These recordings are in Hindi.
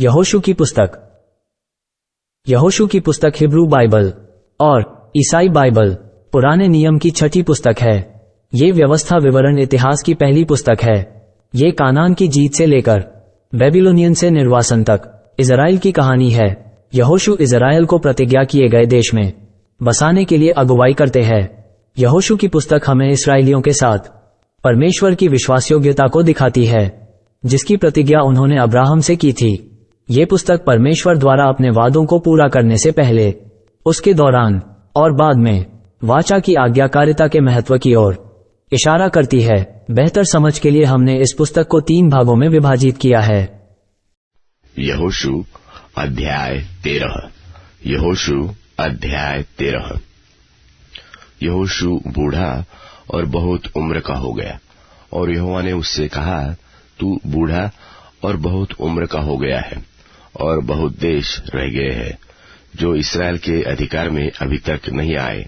यहोशू की पुस्तक। यहोशू की पुस्तक हिब्रू बाइबल और ईसाई बाइबल पुराने नियम की छठी पुस्तक है। ये व्यवस्था विवरण इतिहास की पहली पुस्तक है। ये कानान की जीत से लेकर बेबीलोनियन से निर्वासन तक इजराइल की कहानी है। यहोशू इजराइल को प्रतिज्ञा किए गए देश में बसाने के लिए अगुवाई करते हैं। यहोशू की पुस्तक हमें इस्राएलियों के साथ परमेश्वर की विश्वासयोग्यता को दिखाती है, जिसकी प्रतिज्ञा उन्होंने अब्राहम से की थी। ये पुस्तक परमेश्वर द्वारा अपने वादों को पूरा करने से पहले, उसके दौरान और बाद में वाचा की आज्ञाकारिता के महत्व की ओर इशारा करती है। बेहतर समझ के लिए हमने इस पुस्तक को 3 भागों में विभाजित किया है। यहोशू अध्याय 13। यहोशू अध्याय 13। यहोशू बूढ़ा और बहुत उम्र का हो गया, और यहोवा ने उससे कहा, तू बूढ़ा और बहुत उम्र का हो गया है, और बहुत देश रह गए हैं जो इसराइल के अधिकार में अभी तक नहीं आए।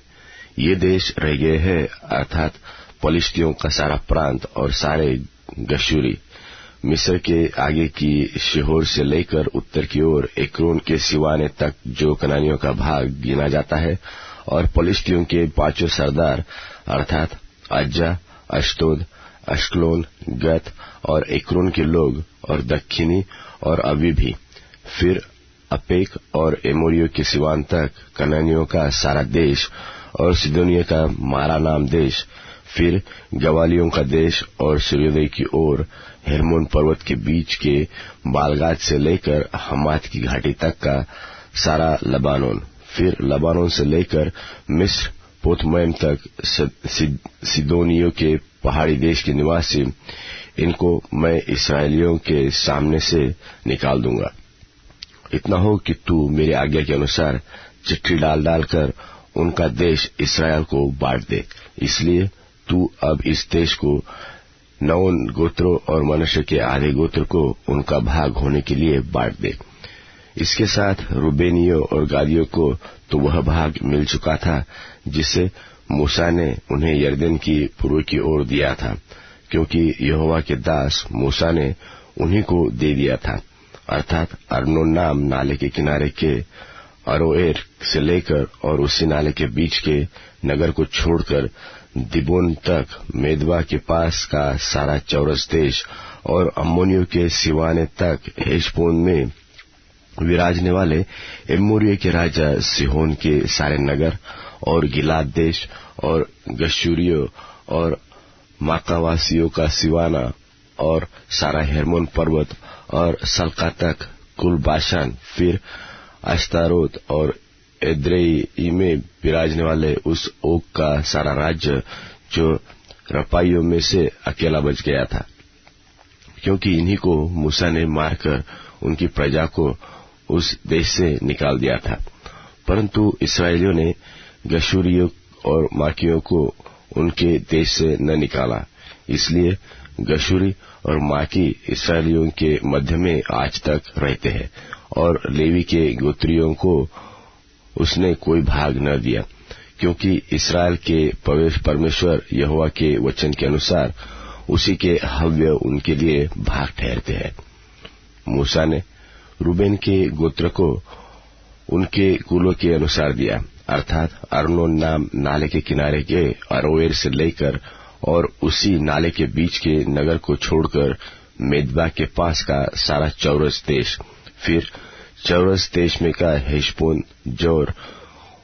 ये देश रह गए हैं, अर्थात पलिश्तियों का सारा प्रांत और सारे गशूरी, मिस्र के आगे की शिहोर से लेकर उत्तर की ओर एक्रोन के सिवाने तक जो कनानियों का भाग गिना जाता है, और पलिश्तियों के 5 सरदार अर्थात अज्जा, अश्तोद, अश्कलोन, गत और एक्रोन के लोग, और दक्षिणी और अवी भी, फिर अपेक और एमोरियों के सिवान तक कनानियों का सारा देश, और सिदोनिया का मारा नाम देश, फिर गवालियों का देश, और सूर्योदय की ओर हेर्मोन पर्वत के बीच के बालगाद से लेकर हमात की घाटी तक का सारा लबानोन, फिर लबानोन से लेकर मिस्र पोतमैम तक सिदोनियों के पहाड़ी देश के निवासी, इनको मैं इसराइलियों के सामने से निकाल दूंगा। इतना हो कि तू मेरी आज्ञा के अनुसार चिट्ठी डाल डालकर उनका देश इसराइल को बांट दे। इसलिए तू अब इस देश को 9 गोत्रों और मनुष्य के आधे गोत्र को उनका भाग होने के लिए बांट दे। इसके साथ रूबेनियों और गादियों को तो वह भाग मिल चुका था जिसे मूसा ने उन्हें यरदन की पूर्व की ओर दिया था, क्योंकि यहोवा के दास मूसा ने उन्हीं को दे दिया था, अर्थात अर्नोन नाम नाले के किनारे के अरोएर से लेकर और उसी नाले के बीच के नगर को छोड़कर दिबोन तक मेदबा के पास का सारा चौरस देश, और अम्मोनियों के सिवाने तक हेशबोन में विराजने वाले एमोरिया के राजा सिहोन के सारे नगर, और गिलाद देश, और गशूरियों और माकावासियों का सिवाना, और सारा हेर्मोन पर्वत और सल्का तक कुल बाशान, फिर अश्तारोत और एद्रेई में विराजने वाले उस ओक का सारा राज्य जो रपाइयों में से अकेला बच गया था, क्योंकि इन्हीं को मूसा ने मारकर उनकी प्रजा को उस देश से निकाल दिया था। परंतु इसराइलियों ने गशूरियों और माकियों को उनके देश से न निकाला, इसलिए गशूरी और माकी इसराइलियों के मध्य में आज तक रहते हैं, और लेवी के गोत्रियों को उसने कोई भाग न दिया, क्योंकि इसराइल के परमेश्वर यहोवा के वचन के अनुसार उसी के हव्य उनके लिए भाग ठहरते हैं। मूसा ने रूबेन के गोत्र को उनके कुलों के अनुसार दिया, अर्थात अर्नोन नाम नाले के किनारे के अरोएर से लेकर और उसी नाले के बीच के नगर को छोड़कर मेदबा के पास का सारा चौरस देश, फिर चौरस देश में का हेशबोन जोर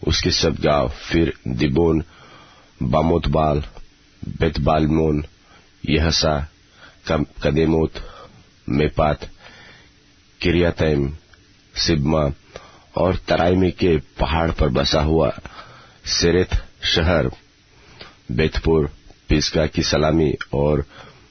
उसके सब गांव, फिर दिबोन, बामोतबाल, बेतबालमोन, यहसा, कदेमोत, मेपात, किरियातैम, सिब्मा, और तराइमी के पहाड़ पर बसा हुआ सेरेथ शहर, बेतपुर, पिस्गा की सलामी, और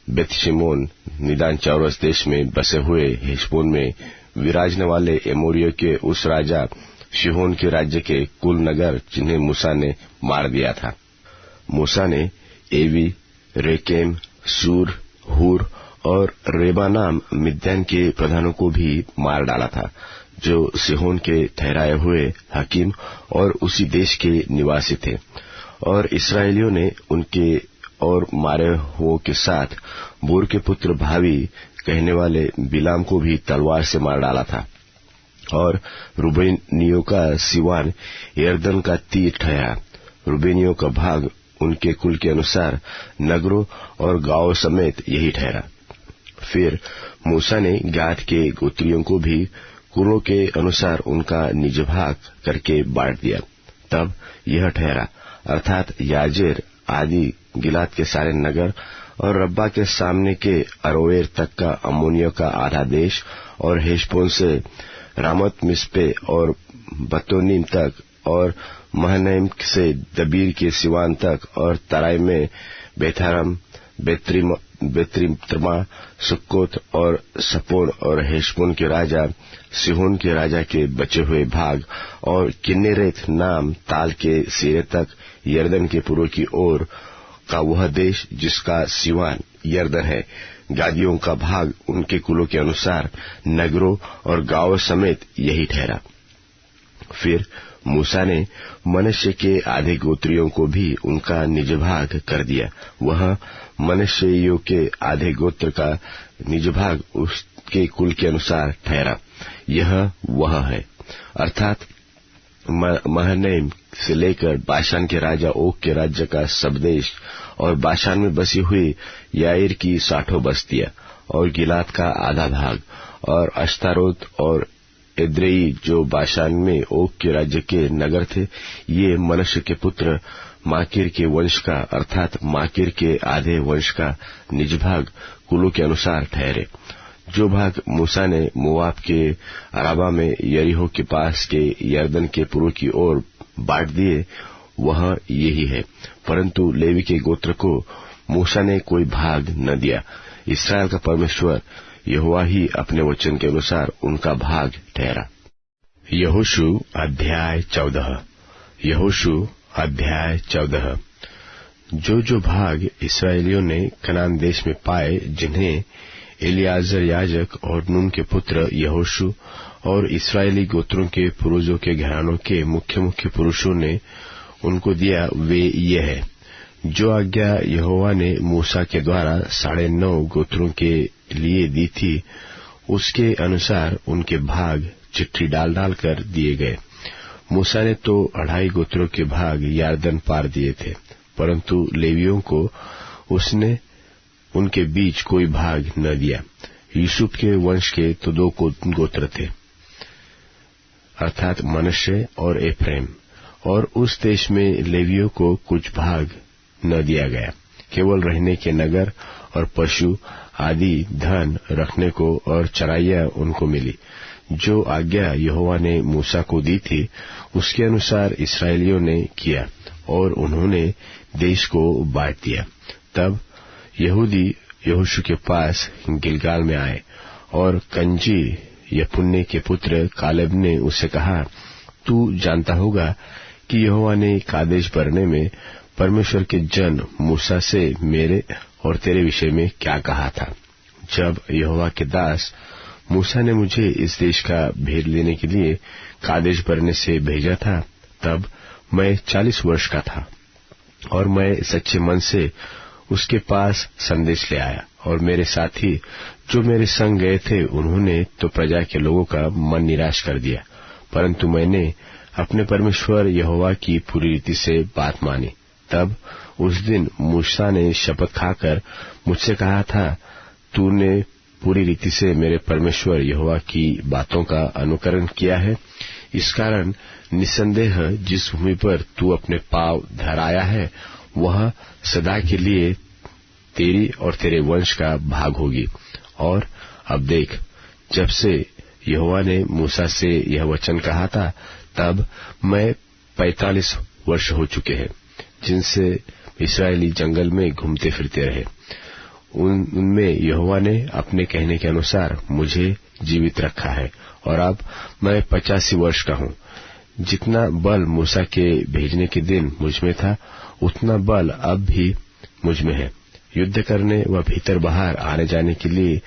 बेतशिमोन, निदान चौरस देश में बसे हुए हेशबोन में विराजने वाले एमोरियों के उस राजा शिहोन के राज्य के कुल नगर जिन्हें मूसा ने मार दिया था। मूसा ने एवी, रेकेम, सूर, हूर और रेबा नाम मिद्यान के प्रधानों को भी मार डाला था, जो सिहोन के ठहराए हुए हकीम और उसी देश के निवासी थे। और इसराइलियों ने उनके और मारे हुओं के साथ बूर के पुत्र भावी कहने वाले बिलाम को भी तलवार से मार डाला था। और रूबेनियों का सिवान यरदन का तीर ठहरा। रूबेनियों का भाग उनके कुल के अनुसार नगरों और गांवों समेत यही ठहरा। फिर मूसा ने गाद के गोत्रियों को भी कुलों के अनुसार उनका निज भाग करके बांट दिया। तब यह ठहरा, अर्थात याजेर आदि गिलाद के सारे नगर और रब्बा के सामने के अरोएर तक का अम्मोनियों का आधा देश और हेशबोन से रामत मिस्पे और बतोनीम तक और महनैम से दबीर के सिवान तक और तराई में बेथारम बेत्रिमा सुक्कोत और सपोन और हेशबोन के राजा सिहोन के राजा के बचे हुए भाग और किन्नेरेत नाम ताल के सिरे तक यरदन के पूर्व की ओर का वह देश जिसका सिवान यरदन है। गादियों का भाग उनके कुलों के अनुसार नगरों और गांवों समेत यही ठहरा। फिर मूसा ने मनश्शे के आधे गोत्रियों को भी उनका निज भाग कर दिया। वह मनश्शेइयों के आधे गोत्र का निज भाग उसके कुल के अनुसार ठहरा। यह वह है, अर्थात महनैम से लेकर बाशान के राजा ओग के राज्य का सब देश और बाशान में बसी हुई याईर की 60 बस्तियां और गिलाद का आधा भाग और अश्तारोत और एद्रेई जो बाशान में ओग के राज्य के नगर थे। ये मनश्शे के पुत्र माकीर के वंश का अर्थात माकीर के आधे वंश का निज भाग कुलों के अनुसार ठहरे। जो भाग मूसा ने मोआब के अराबा में यरीहो के पास के यरदन के पूर्व की ओर बांट दिए वह यही है, परंतु लेवी के गोत्र को मूसा ने कोई भाग न दिया। इस्राएल का परमेश्वर यहोवा ही अपने वचन के अनुसार उनका भाग ठहरा। यहोशू अध्याय 14। यहोशू अध्याय 14। जो भाग इसराइलियों ने कनान देश में पाए, जिन्हें एलियाजर याजक और नून के पुत्र यहोशू और इसराइली गोत्रों के पूर्वजों के घरानों के मुख्य मुख्य पुरुषों ने उनको दिया, वे ये है जो आज्ञा यहोवा ने मूसा के द्वारा 9.5 गोत्रों के लिए दी थी, उसके अनुसार उनके भाग चिट्ठी डाल डाल कर दिए गए। मूसा ने तो 2.5 गोत्रों के भाग यारदन पार दिए थे, परंतु लेवियों को उसने उनके बीच कोई भाग न दिया। यूसुफ के वंश के तो 2 गोत्र थे, अर्थात मनश्शे और एफ्रेम, और उस देश में लेवियों को कुछ भाग न दिया गया। केवल रहने के नगर और पशु आदि धन रखने को और चराइयां उनको मिली। जो आज्ञा यहोवा ने मूसा को दी थी, उसके अनुसार इसराइलियों ने किया और उन्होंने देश को बांट दिया। तब यहूदी यहोशू के पास गिलगाल में आए और कंजी यपुन्ने के पुत्र कालेब ने उससे कहा, तू जानता होगा कि यहोवा ने कादेश बरने में परमेश्वर के जन मूसा से मेरे और तेरे विषय में क्या कहा था। जब यहोवा के दास मूसा ने मुझे इस देश का भेद लेने के लिए कादेश बरने से भेजा था, तब मैं 40 वर्ष का था और मैं सच्चे मन से उसके पास संदेश ले आया। और मेरे साथी जो मेरे संग गए थे, उन्होंने तो प्रजा के लोगों का मन निराश कर दिया, परंतु मैंने अपने परमेश्वर यहोवा की पूरी रीति से बात मानी। तब उस दिन मूसा ने शपथ खाकर मुझसे कहा था, तूने पूरी रीति से मेरे परमेश्वर यहोवा की बातों का अनुकरण किया है। इस कारण निसंदेह जिस भूमि पर तू अपने पांव धराया है, वह सदा के लिए तेरी और तेरे वंश का भाग होगी। और अब देख, जब से यहोवा ने मूसा से यह वचन कहा था, तब मैं 45 वर्ष हो चुके हैं, जिनसे इस्राएली जंगल में घूमते फिरते रहे। उनमें यहोवा ने अपने कहने के अनुसार मुझे जीवित रखा है, और अब मैं 85 वर्ष का हूँ। जितना बल मूसा के भेजने के दिन मुझमें था, उतना बल अब भी मुझमें है। युद्ध करने व भीतर बाहर आने जाने के लिए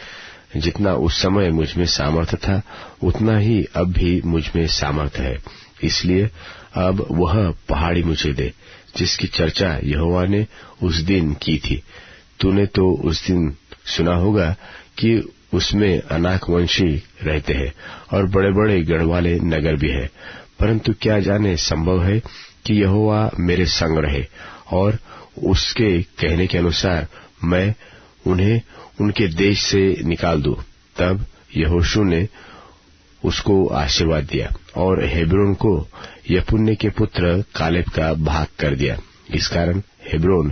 जितना उस समय मुझमें सामर्थ्य था, उतना ही अब भी मुझमें सामर्थ्य है। इसलिए अब वह पहाड़ी मुझे दे, जिसकी चर्चा यहोवा ने उस दिन की थी। तूने तो उस दिन सुना होगा कि उसमें अनाक वंशी रहते हैं और बड़े बड़े गढ़ वाले नगर भी है। परंतु क्या जाने संभव है कि यहोवा मेरे संग रहे और उसके कहने के अनुसार मैं उन्हें उनके देश से निकाल दूं। तब यहोशू ने उसको आशीर्वाद दिया और हेब्रोन को यपुन्ने के पुत्र कालेब का भाग कर दिया। इस कारण हेब्रोन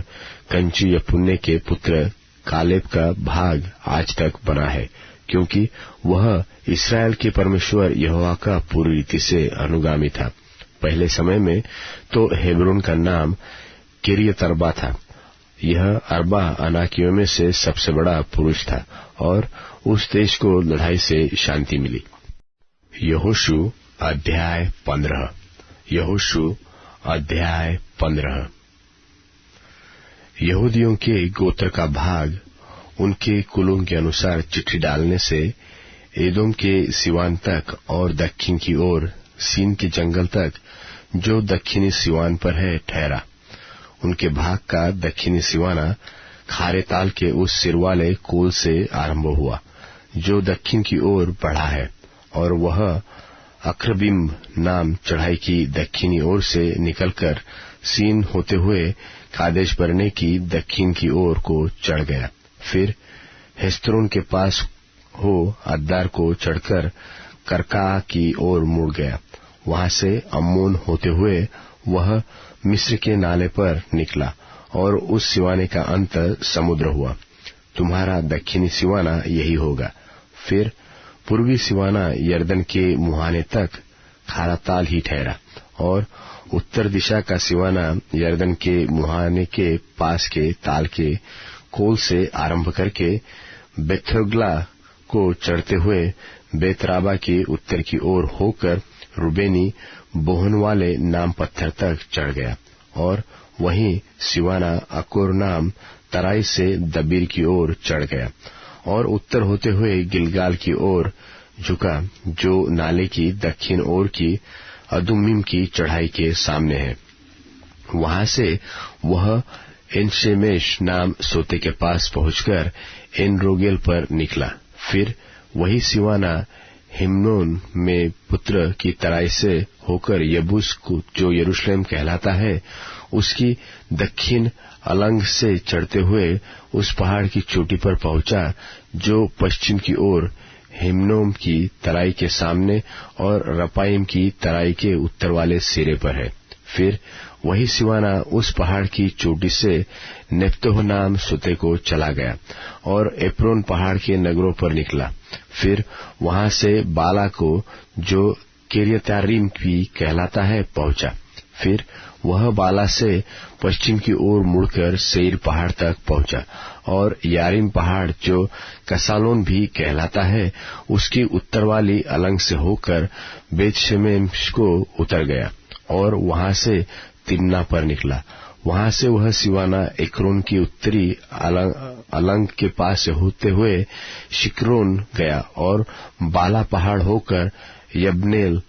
कंची यपुन्ने के पुत्र कालेब का भाग आज तक बना है, क्योंकि वह इस्राएल के परमेश्वर यहोवा का पूरी रीति से अनुगामी था। पहले समय में तो हेब्रोन का नाम किरियत अर्बा था। यह अर्बा अनाकियों में से सबसे बड़ा पुरुष था और उस देश को लड़ाई से शांति मिली। यहोशू अध्याय 15। यहोशू अध्याय 15। यहूदियों के गोत्र का भाग उनके कुलों के अनुसार चिट्ठी डालने से एदोम के सिवान तक और दक्षिण की ओर सीन के जंगल तक जो दक्षिणी सिवान पर है ठहरा। उनके भाग का दक्षिणी सिवाना खारे ताल के उस सिर वाले कोल से आरंभ हुआ जो दक्षिण की ओर बढ़ा है, और वह अक्रबिम नाम चढ़ाई की दक्षिणी ओर से निकलकर सीन होते हुए कादेश बरने की दक्षिण की ओर को चढ़ गया। फिर हेस्रोन के पास हो अद्दार को चढ़कर करका की ओर मुड़ गया। वहां से अम्मोन होते हुए वह मिस्र के नाले पर निकला और उस सिवाने का अंत समुद्र हुआ। तुम्हारा दक्षिणी सिवाना यही होगा। फिर पूर्वी सिवाना यरदन के मुहाने तक खारा ताल ही ठहरा, और उत्तर दिशा का सिवाना यरदन के मुहाने के पास के ताल के कोल से आरंभ करके बेथोग्ला को चढ़ते हुए बेतराबा के उत्तर की ओर होकर रुबेनी बोहन वाले नाम पत्थर तक चढ़ गया, और वहीं सिवाना अकोर नाम तराई से दबीर की ओर चढ़ गया और उत्तर होते हुए गिलगाल की ओर झुका, जो नाले की दक्षिण ओर की अदुम्मीम की चढ़ाई के सामने है। वहां से वह एनशेमेश नाम सोते के पास पहुंचकर एन रोगेल पर निकला। फिर वही सिवाना हिम्नोन में पुत्र की तराई से होकर यबूस को जो यरूशलेम कहलाता है उसकी दक्षिण अलंग से चढ़ते हुए उस पहाड़ की चोटी पर पहुंचा जो पश्चिम की ओर हिम्नोम की तराई के सामने और रपाइम की तराई के उत्तर वाले सिरे पर है। फिर वही सिवाना उस पहाड़ की चोटी से नेप्तोह नाम सुते को चला गया और एप्रोन पहाड़ के नगरों पर निकला। फिर वहां से बाला को जो किर्यतारीम भी कहलाता है पहुंचा। फिर वह बाला से पश्चिम की ओर मुड़कर सेईर पहाड़ तक पहुंचा और यारीम पहाड़ जो कसालोन भी कहलाता है उसकी उत्तर वाली अलंग से होकर बेतशेमेश को उतर गया और वहां से तिम्ना पर निकला। वहां से वह सिवाना एक्रोन की उत्तरी अलंग के पास से होते हुए शिक्रोन गया और बाला पहाड़ होकर यब्नेल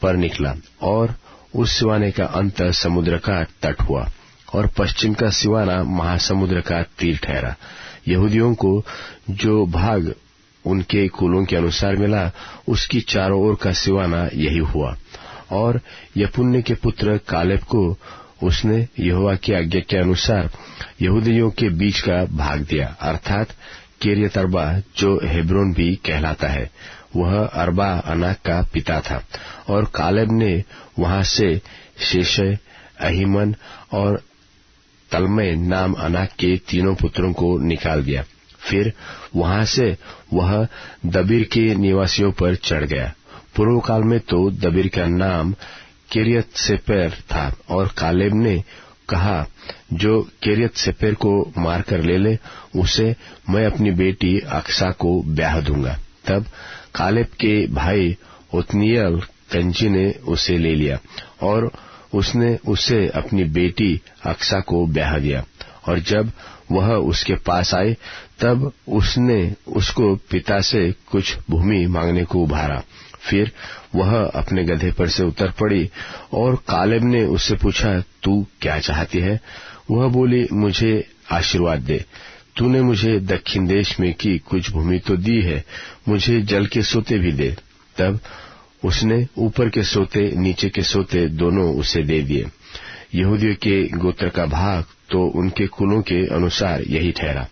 पर निकला और उस सिवाने का अंत समुद्र का तट हुआ और पश्चिम का सिवाना महासमुद्र का तीर ठहरा। यहूदियों को जो भाग उनके कुलों के अनुसार मिला उसकी चारों ओर का सिवाना यही हुआ। और यपुन्ने के पुत्र कालेब को उसने यहोवा की आज्ञा के अनुसार यहूदियों के बीच का भाग दिया, अर्थात किर्यत अर्बा जो हेब्रोन भी कहलाता है। वह अर्बा अनाक का पिता था और कालेब ने वहां से शेशय, अहीमन और तलमै नाम अनाक के तीनों पुत्रों को निकाल दिया। फिर वहां से वह दबीर के निवासियों पर चढ़ गया। पूर्व काल में तो दबीर का नाम किर्यत सेपेर था और कालेब ने कहा, जो किर्यत सेपेर को मारकर ले ले उसे मैं अपनी बेटी अक्सा को ब्याह दूंगा। तब कालेब के भाई ओत्नियल कंजी ने उसे ले लिया और उसने उसे अपनी बेटी अक्सा को ब्याह दिया। और जब वह उसके पास आए तब उसने उसको पिता से कुछ भूमि मांगने को उभारा। फिर वह अपने गधे पर से उतर पड़ी और कालेब ने उससे पूछा, तू क्या चाहती है? वह बोली, मुझे आशीर्वाद दे। तूने मुझे दक्षिण देश में की कुछ भूमि तो दी है, मुझे जल के सोते भी दे। तब उसने ऊपर के सोते नीचे के सोते दोनों उसे दे दिए। यहूदियों के गोत्र का भाग तो उनके कुलों के अनुसार यही ठहरा।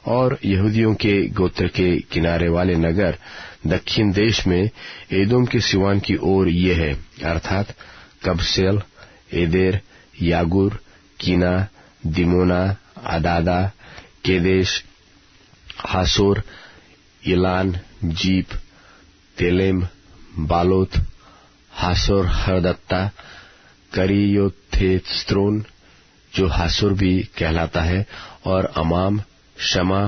और यहूदियों के गोत्र के किनारे वाले नगर दक्षिण देश में एदोम के सिवान की ओर ये है, अर्थात कबसेल, एदेर, यागुर, कीना, दिमोना, अदादा, केदेश, हासोर, इलान, जीप, तेलेम, बालोत, हासोर हरदत्ता, करियोथेस्त्रोन जो हासोर भी कहलाता है, और अमाम, शमा,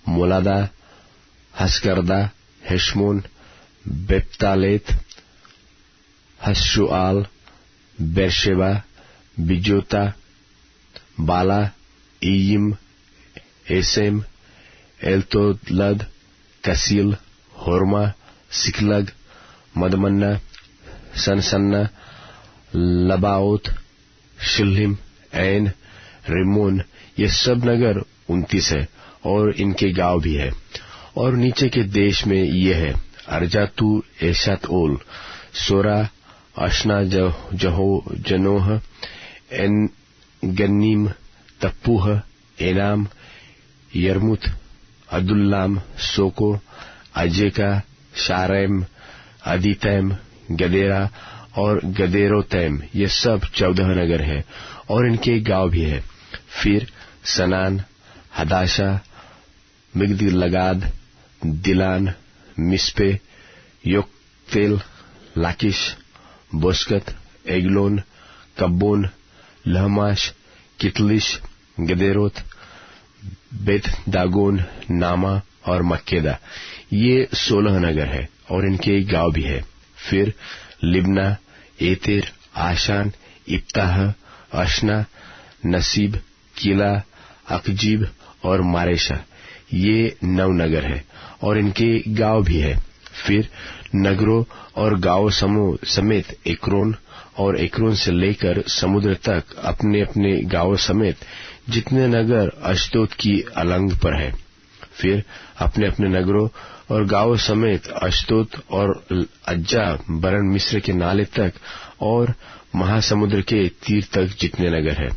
मोलादा, हसकरदा, हेशमोन, बेप्तालेत, हशुआल, बेरशेबा, बिजोता, बाला, ईयिम, एसेम, एल्तोलद, कसील, होरमा, सिकलग, मदमन्ना, सनसन्ना, लबाओत, शिल्हिम, ऐन, रिमोन, ये सब नगर 29 है और इनके गांव भी है। और नीचे के देश में ये है, अर्जातू, एशात ओल, सोरा, अशना, जहो, जनोह, एन गन्नीम, तप्पूह, एनाम, यरमुत, अदुल्लाम, सोको, अजेका, शारैम, अदीतैम, गदेरा और गदेरोतैम, ये सब 14 नगर है और इनके गांव भी है। फिर सनान, हदाशा, मिग्दलगाद, दिलान, मिस्पे, योक्तेल, लाकिश, बोस्कत, एगलोन, कब्बोन, लहमाश, कितलिश, गदेरोत, बेत दागोन, नामा और मक्केदा, ये 16 नगर है और इनके गांव भी है। फिर लिब्ना, एतेर, आशान, इप्ताह, अशना, नसीब, किला, अकजीब और मारेशा, ये 9 नगर है और इनके गांव भी है। फिर नगरों और गांव समूह समेत एक्रोन, और एक्रोन से लेकर समुद्र तक अपने अपने गांव समेत जितने नगर अश्दोद की अलंग पर है। फिर अपने अपने नगरों और गांव समेत अश्दोद और अज्जा बरन मिस्र के नाले तक और महासमुद्र के तीर तक जितने नगर है।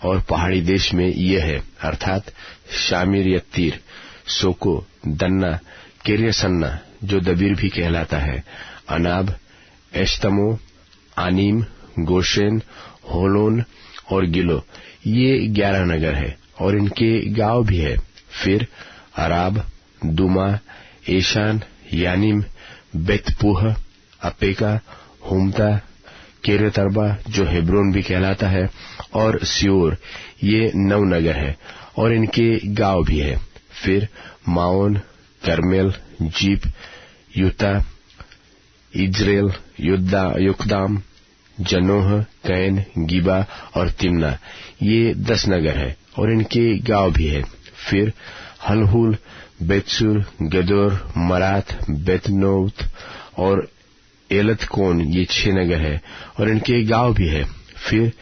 और पहाड़ी देश में ये है, अर्थात शामिर या तीर, सोको, दन्ना, किर्यसन्ना जो दबीर भी कहलाता है, अनाब, एश्तमो, आनीम, गोशेन, होलोन और गिलो, ये 11 नगर है और इनके गांव भी है। फिर अराब, दुमा, एशान, यानीम, बेतपूह, अपेका, हुमता, केरेतरबा जो हेब्रोन भी कहलाता है, और सियोर, ये 9 नगर है और इनके गांव भी है। फिर माओन, करमेल, जीप, युता, इज्रेल, योकदाम, जनोह, कैन, गिबा और तिम्ना, ये 10 नगर है और इनके गांव भी है। फिर हलहुल, बेतसुर, गदोर, मरात, बेतनोत और एलतकोन, ये 6 नगर है और इनके गांव भी है। फिर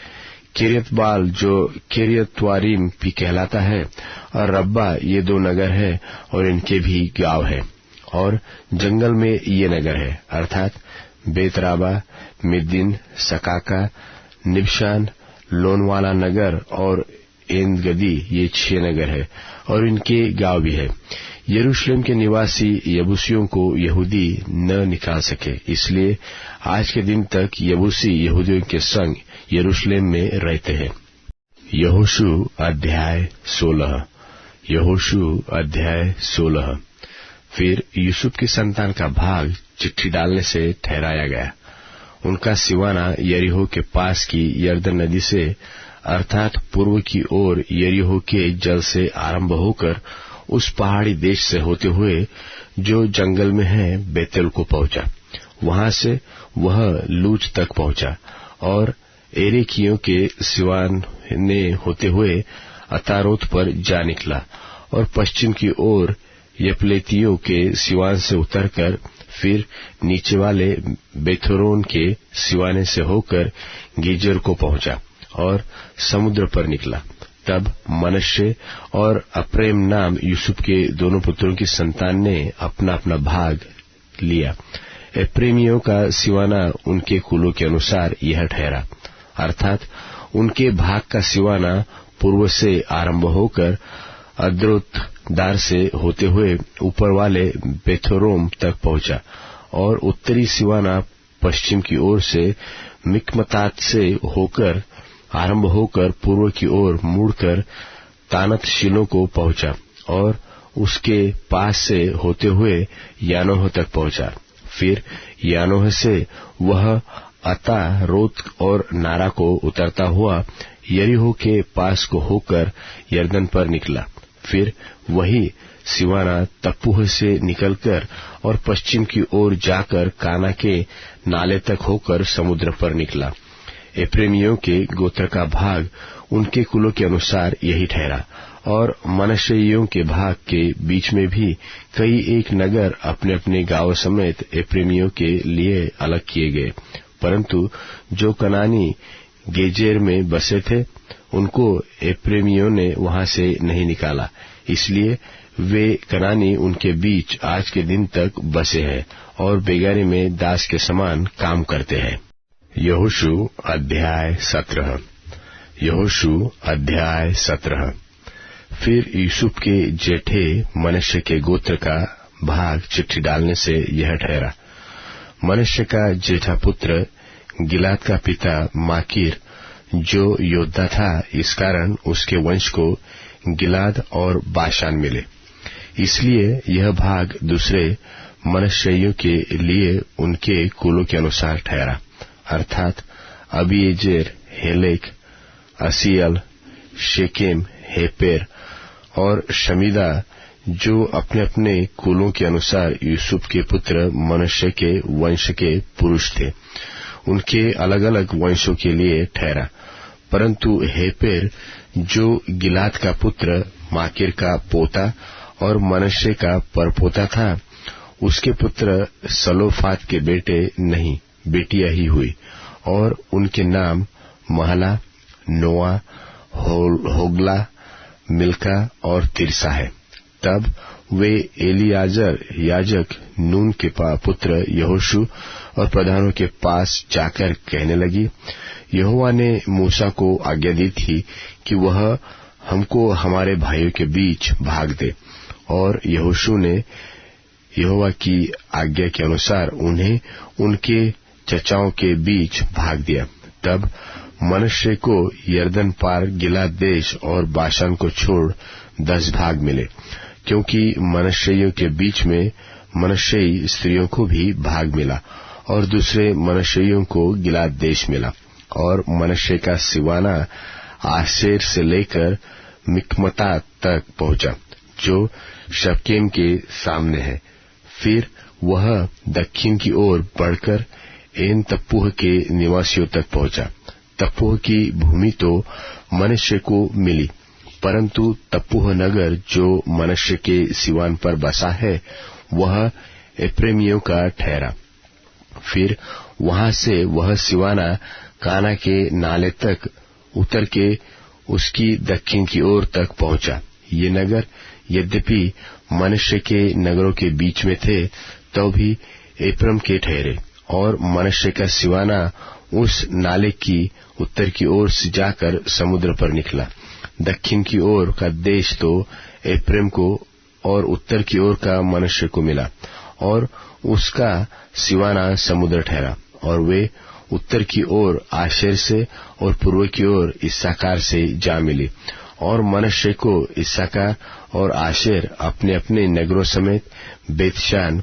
किरियतबाल जो किरियतवारीम भी कहलाता है, और रब्बा, ये 2 नगर है और इनके भी गांव है। और जंगल में ये नगर है, अर्थात बेतराबा, मिद्दीन, सकाका, निबशान, लोनवाला नगर और एन गदी, ये 6 नगर है और इनके गांव भी है। यरूशलेम के निवासी यबूसियों को यहूदी न निकाल सके, इसलिए आज के दिन तक यबूसी यहूदियों के संग यरूशलेम में रहते हैं। यहोशू अध्याय 16। यहोशू अध्याय 16। फिर यूसुफ की संतान का भाग चिट्ठी डालने से ठहराया गया। उनका सिवाना यरीहो के पास की यरदन नदी से, अर्थात पूर्व की ओर यरीहो के जल से आरंभ होकर उस पहाड़ी देश से होते हुए जो जंगल में है बेतेल को पहुंचा। वहां से वह लूज तक पहुंचा और एरेकियों के सिवान ने होते हुए अतारोत पर जा निकला और पश्चिम की ओर यपलेतियों के सिवान से उतरकर फिर नीचे वाले बेथोरोन के सिवाने से होकर गीजर को पहुंचा और समुद्र पर निकला तब मनश्शे और अप्रेम नाम यूसुफ के दोनों पुत्रों की संतान ने अपना अपना भाग लिया। एप्रेमियों का सिवाना उनके कुलों के अनुसार यह ठहरा, अर्थात उनके भाग का सिवाना पूर्व से आरंभ होकर अद्रोतदार से होते हुए ऊपर वाले बेथोरोम तक पहुंचा, और उत्तरी सिवाना पश्चिम की ओर से मिकमतात से होकर आरंभ होकर पूर्व की ओर मुड़कर तानत शिलो को पहुंचा, और उसके पास से होते हुए यानोह तक पहुंचा। फिर यानोह से वह अता रोत और नारा को उतरता हुआ यरीहो के पास को होकर यर्दन पर निकला। फिर वही सिवाना तप्पूह से निकलकर और पश्चिम की ओर जाकर काना के नाले तक होकर समुद्र पर निकला। एप्रेमियों के गोत्र का भाग उनके कुलों के अनुसार यही ठहरा, और मनश्शेइयों के भाग के बीच में भी कई एक नगर अपने अपने गांव समेत एप्रेमियों के लिए अलग किए गए, परंतु जो कनानी गेजेर में बसे थे उनको एप्रेमियों ने वहां से नहीं निकाला, इसलिए वे कनानी उनके बीच आज के दिन तक बसे हैं और बेगारी में दास के समान काम करते हैं। यहोशू अध्याय 17। यहोशू अध्याय 17। फिर यूसुफ के जेठे मनश्शे के गोत्र का भाग चिट्ठी डालने से यह ठहरा। मनश्शे का जेठा पुत्र गिलाद का पिता माकीर जो योद्धा था, इस कारण उसके वंश को गिलाद और बाशान मिले, इसलिए यह भाग दूसरे मनश्शेइयों के लिए उनके कुलों के अनुसार ठहरा, अर्थात अबीएजेर, हेलेक, असीएल, शेकेम, हेपेर और शमीदा, जो अपने अपने कुलों के अनुसार यूसुफ के पुत्र मनश्शे के वंश के पुरुष थे, उनके अलग अलग वंशों के लिए ठहरा। परंतु हेपेर जो गिलाद का पुत्र माकीर का पोता और मनश्शे का परपोता था, उसके पुत्र सलोफात के बेटे नहीं, बेटियां ही हुई, और उनके नाम महला, नोआ, होगला, मिल्का और तिरसा है। तब वे एलियाजर याजक, नून के पुत्र यहोशू और प्रधानों के पास जाकर कहने लगी, यहोवा ने मूसा को आज्ञा दी थी कि वह हमको हमारे भाइयों के बीच भाग दे, और यहोशू ने यहोवा की आज्ञा के अनुसार उन्हें उनके चचाओं के बीच भाग दिया। तब मनश्शे को यर्दन पार गिलाद देश और बाशान को छोड़ 10 भाग मिले, क्योंकि मनश्शेइयों के बीच में मनश्शेई स्त्रियों को भी भाग मिला, और दूसरे मनश्शेइयों को गिलाद देश मिला। और मनश्शे का सिवाना आशेर से लेकर मिकमतात तक पहुंचा, जो शकेम के सामने है। फिर वह दक्षिण की ओर बढ़कर एन तप्पूह के निवासियों तक पहुंचा। तप्पूह की भूमि तो मनश्शे को मिली, परंतु तप्पूह नगर जो मनश्शे के सिवान पर बसा है, वह एप्रेमियों का ठहरा। फिर वहां से वह सिवाना काना के नाले तक उतर के उसकी दक्षिण की ओर तक पहुंचा। ये नगर यद्यपि मनश्शे के नगरों के बीच में थे, तो भी एप्रम के ठहरे, और मनश्शे का सिवाना उस नाले की उत्तर की ओर से जाकर समुद्र पर निकला। दक्षिण की ओर का देश तो एप्रम को और उत्तर की ओर का मनश्शे को मिला, और उसका सिवाना समुद्र ठहरा। और वे उत्तर की ओर आशेर से और पूर्व की ओर इस्साकार से जा मिली, और मनश्शे को इस्साकार और आशेर अपने अपने नगरों समेत बेतशान,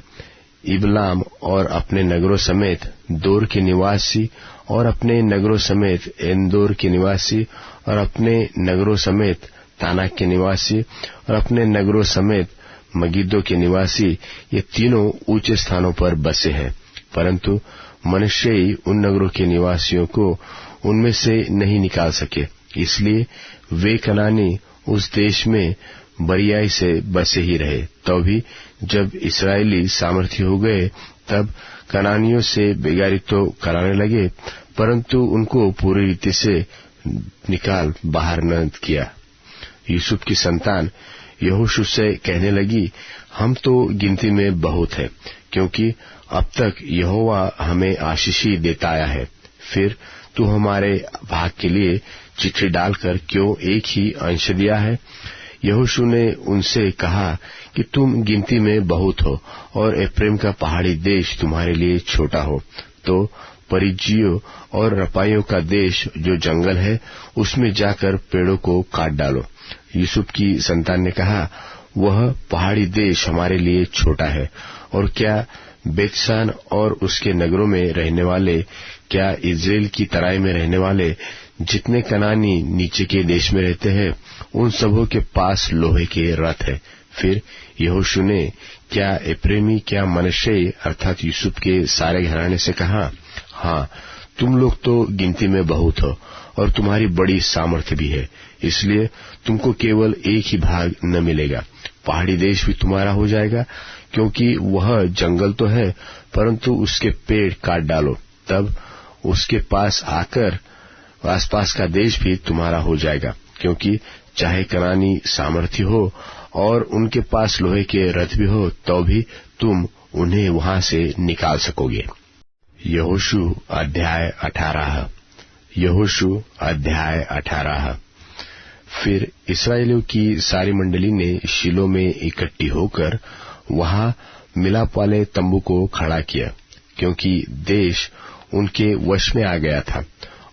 इबलाम और अपने नगरों समेत दोर के निवासी, और अपने नगरों समेत एंदोर के निवासी, और अपने नगरों समेत तानाक के निवासी, और अपने नगरों समेत मगिद्दो के निवासी, ये तीनों ऊंचे स्थानों पर बसे हैं। परंतु मनश्शेई उन नगरों के निवासियों को उनमें से नहीं निकाल सके, इसलिए वे कनानी उस देश में बरियाई से बसे ही रहे। तो भी जब इस्राएली सामर्थ्य हो गए, तब कनानियों से बेगारी तो कराने लगे, परंतु उनको पूरी रीति से निकाल बाहर न किया। यूसुफ की संतान यहोशू से कहने लगी, हम तो गिनती में बहुत है, क्योंकि अब तक यहोवा हमें आशीष ही देता आया है। फिर तू हमारे भाग के लिए चिट्ठी डालकर क्यों एक ही अंश दिया है? यहोशू ने उनसे कहा कि तुम गिनती में बहुत हो और एफ्रेम का पहाड़ी देश तुम्हारे लिए छोटा हो, तो परिज्जियों और रपाइयों का देश जो जंगल है उसमें जाकर पेड़ों को काट डालो। यूसुफ की संतान ने कहा, वह पहाड़ी देश हमारे लिए छोटा है, और क्या बेतशान और उसके नगरों में रहने वाले, क्या इस्राएल की तराई में रहने वाले जितने कनानी नीचे के देश में रहते हैं, उन सबों के पास लोहे के रथ है। फिर यहोशू ने क्या एप्रेमी, क्या मनश्शे अर्थात यूसुफ के सारे घराने से कहा, हाँ, तुम लोग तो गिनती में बहुत हो और तुम्हारी बड़ी सामर्थ्य भी है, इसलिए तुमको केवल एक ही भाग न मिलेगा, पहाड़ी देश भी तुम्हारा हो जाएगा, क्योंकि वह जंगल तो है परंतु उसके पेड़ काट डालो, तब उसके पास आकर आसपास का देश भी तुम्हारा हो जाएगा, क्योंकि चाहे कनानी सामर्थ्य हो और उनके पास लोहे के रथ भी हो, तो भी तुम उन्हें वहां से निकाल सकोगे। यहोशू अध्याय 18। यहोशू अध्याय 18। फिर इस्राएलियों की सारी मंडली ने शीलो में इकट्ठी होकर वहां मिलाप वाले तंबू को खड़ा किया, क्योंकि देश उनके वश में आ गया था,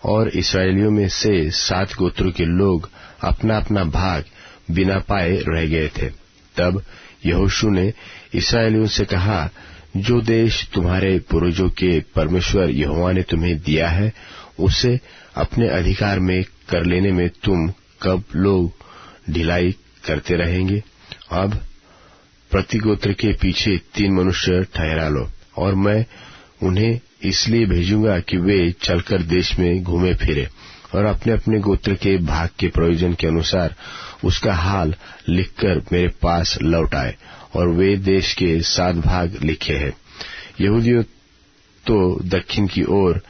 और इस्राएलियों में से 7 गोत्रों के लोग अपना अपना भाग बिना पाए रह गए थे। तब यहोशू ने इस्राएलियों से कहा, जो देश तुम्हारे पूर्वजों के परमेश्वर यहोवा ने तुम्हें दिया है, उसे अपने अधिकार में कर लेने में तुम कब लोग ढिलाई करते रहेंगे? अब प्रति गोत्र के पीछे 3 मनुष्य ठहरा लो, और मैं उन्हें इसलिए भेजूंगा कि वे चलकर देश में घूमे फिरे और अपने अपने गोत्र के भाग के प्रयोजन के अनुसार उसका हाल लिखकर मेरे पास लौट आए। और वे देश के 7 भाग लिखे हैं। यहूदियों तो दक्षिण की ओर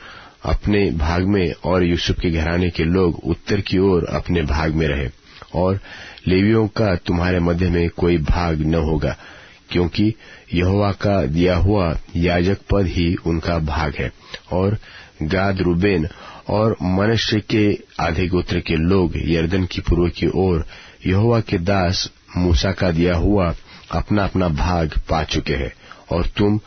अपने भाग में, और यूसुफ के घराने के लोग उत्तर की ओर अपने भाग में रहे। और लेवियों का तुम्हारे मध्य में कोई भाग न होगा, क्योंकि यहोवा का दिया हुआ याजक पद ही उनका भाग है। और गाद, रूबेन और मनश्शे के आधे गोत्र के लोग यरदन की पूर्व की ओर यहोवा के दास मूसा का दिया हुआ अपना अपना भाग पा चुके हैं। और तुम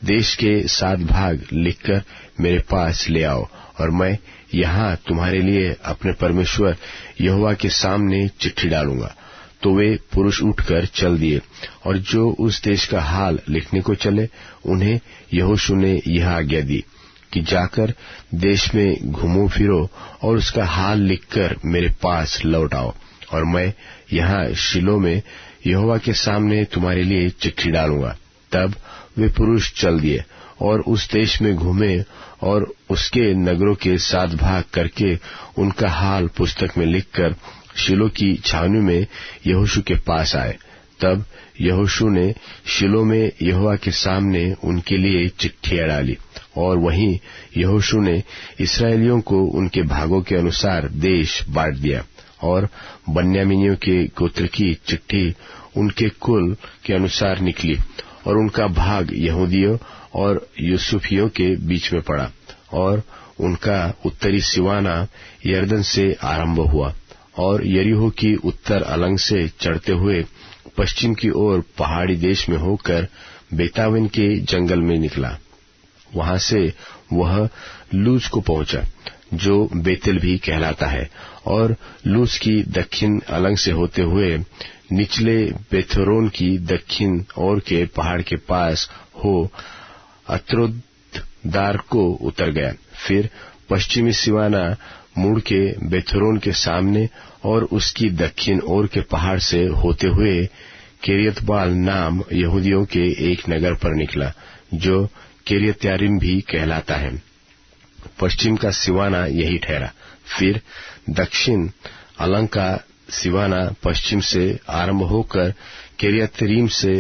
देश के 7 भाग लिखकर मेरे पास ले आओ, और मैं यहाँ तुम्हारे लिए अपने परमेश्वर यहोवा के सामने चिट्ठी डालूंगा। तो वे पुरुष उठकर चल दिए, और जो उस देश का हाल लिखने को चले, उन्हें यहोशू ने यह आज्ञा दी कि जाकर देश में घूमो फिरो और उसका हाल लिखकर मेरे पास लौट आओ, और मैं यहाँ शीलो में यहोवा के सामने तुम्हारे लिए चिट्ठी डालूंगा। तब वे पुरुष चल दिए और उस देश में घूमे, और उसके नगरों के 7 भाग करके उनका हाल पुस्तक में लिखकर शीलो की छावनी में यहोशू के पास आए। तब यहोशू ने शीलो में यहोवा के सामने उनके लिए चिट्ठियां डाली, और वहीं यहोशू ने इस्राएलियों को उनके भागों के अनुसार देश बांट दिया। और बन्यामीनियों के गोत्र की चिट्ठी उनके कुल के अनुसार निकली, और उनका भाग यहूदियों और यूसुफियों के बीच में पड़ा, और उनका उत्तरी सिवाना यरदन से आरंभ हुआ, और यरीहो की उत्तर अलंग से चढ़ते हुए पश्चिम की ओर पहाड़ी देश में होकर बेतावेन के जंगल में निकला। वहां से वह लूज को पहुंचा, जो बेतेल भी कहलाता है, और लूज की दक्षिण अलंग से होते हुए निचले बेथोरोन की दक्षिण ओर के पहाड़ के पास हो अत्रोदार को उतर गया। फिर पश्चिमी सिवाना मुड़ के बेथोरोन के सामने और उसकी दक्षिण ओर के पहाड़ से होते हुए किरियतबाल नाम यहूदियों के एक नगर पर निकला, जो किरियत्यारीम भी कहलाता है। पश्चिम का सिवाना यही ठहरा। फिर दक्षिण अलंग का सिवाना पश्चिम से आरंभ होकर किरियत्यारीम से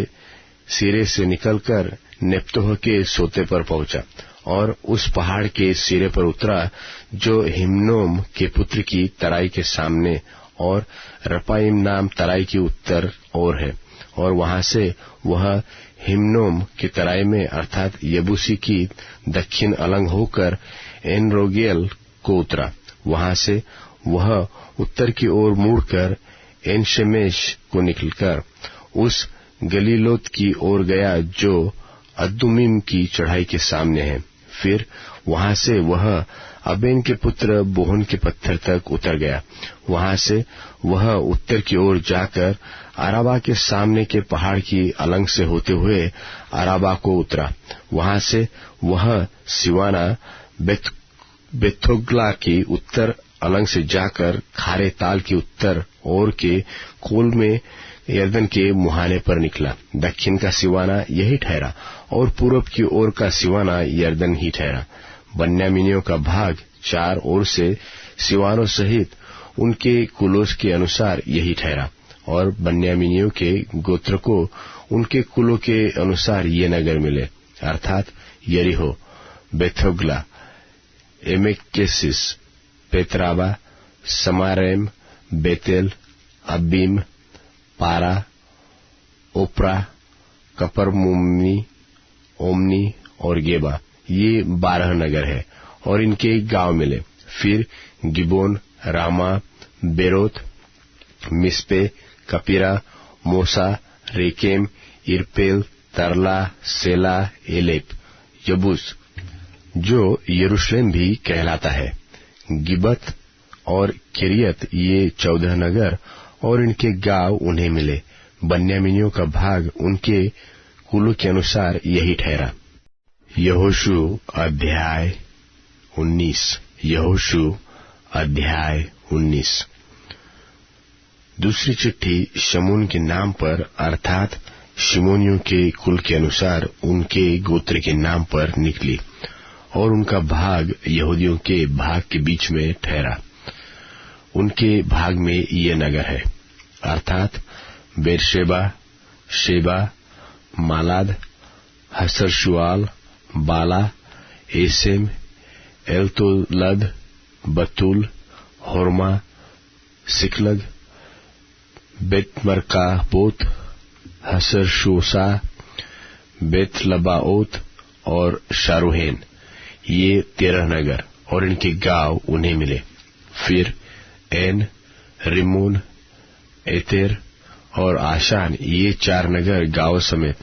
सिरे से निकलकर नेप्तोह के सोते पर पहुंचा, और उस पहाड़ के सिरे पर उतरा जो हिम्नोम के पुत्र की तराई के सामने और रपाइम नाम तराई की उत्तर ओर है, और वहां से वह हिम्नोम की तराई में अर्थात यबूसी की दक्षिण अलंग होकर एन रोगेल को उतरा। वहां से वह उत्तर की ओर मुड़कर एन शेमेश को निकलकर उस गलीलोत की ओर गया जो अद्दुमीम की चढ़ाई के सामने है। फिर वहां से वह अबेन के पुत्र बोहन के पत्थर तक उतर गया। वहां से वह उत्तर की ओर जाकर अराबा के सामने के पहाड़ की अलंग से होते हुए अराबा को उतरा। वहां से वह सिवाना बेथोग्ला की उत्तर अलंग से जाकर खारे ताल की उत्तर ओर के कोल में यर्दन के मुहाने पर निकला। दक्षिण का सिवाना यही ठहरा और पूरब की ओर का सिवाना यर्दन ही ठहरा। बन्यामीनियों का भाग चार ओर से सिवानों सहित उनके कुलों के अनुसार यही ठहरा, और बन्यामीनियों के गोत्र को उनके कुलों के अनुसार ये नगर मिले, अर्थात यरीहो, बेथोग्ला, एमेकेसिस, पेतराबा, समारेम, बेतेल, अब्बीम, पारा, ओप्रा, कपरमुम्मी, ओमनी और गेबा। ये 12 नगर है और इनके गांव मिले। फिर गिबोन, रामा, बेरोत, मिस्पे, कपीरा, मोसा, रेकेम, इरपेल, तरला, सेला, एलेप, यबूस जो यरूशलेम भी कहलाता है, गिबत और किरियत, ये 14 नगर और इनके गांव उन्हें मिले। बन्यामीनियों का भाग उनके कुलों के अनुसार यही ठहरा। यहोशू अध्याय 19। यहोशू अध्याय 19। दूसरी चिट्ठी शमून के नाम पर अर्थात शिमोनियों के कुल के अनुसार उनके गोत्र के नाम पर निकली, और उनका भाग यहूदियों के भाग के बीच में ठहरा। उनके भाग में ये नगर है, अर्थात बेरशेबा, शेबा, मालाद, हसरशुआल, बाला, एसेम, एलतोलद, बतूल, होरमा, सिकलग, बेतमरकाबोत, हसरशोसा, बेतलबाओत और शारूहेन। ये 13 नगर और इनके गांव उन्हें मिले। फिर एन, रिमोन, एतेर और आशान, ये 4 नगर गांव समेत,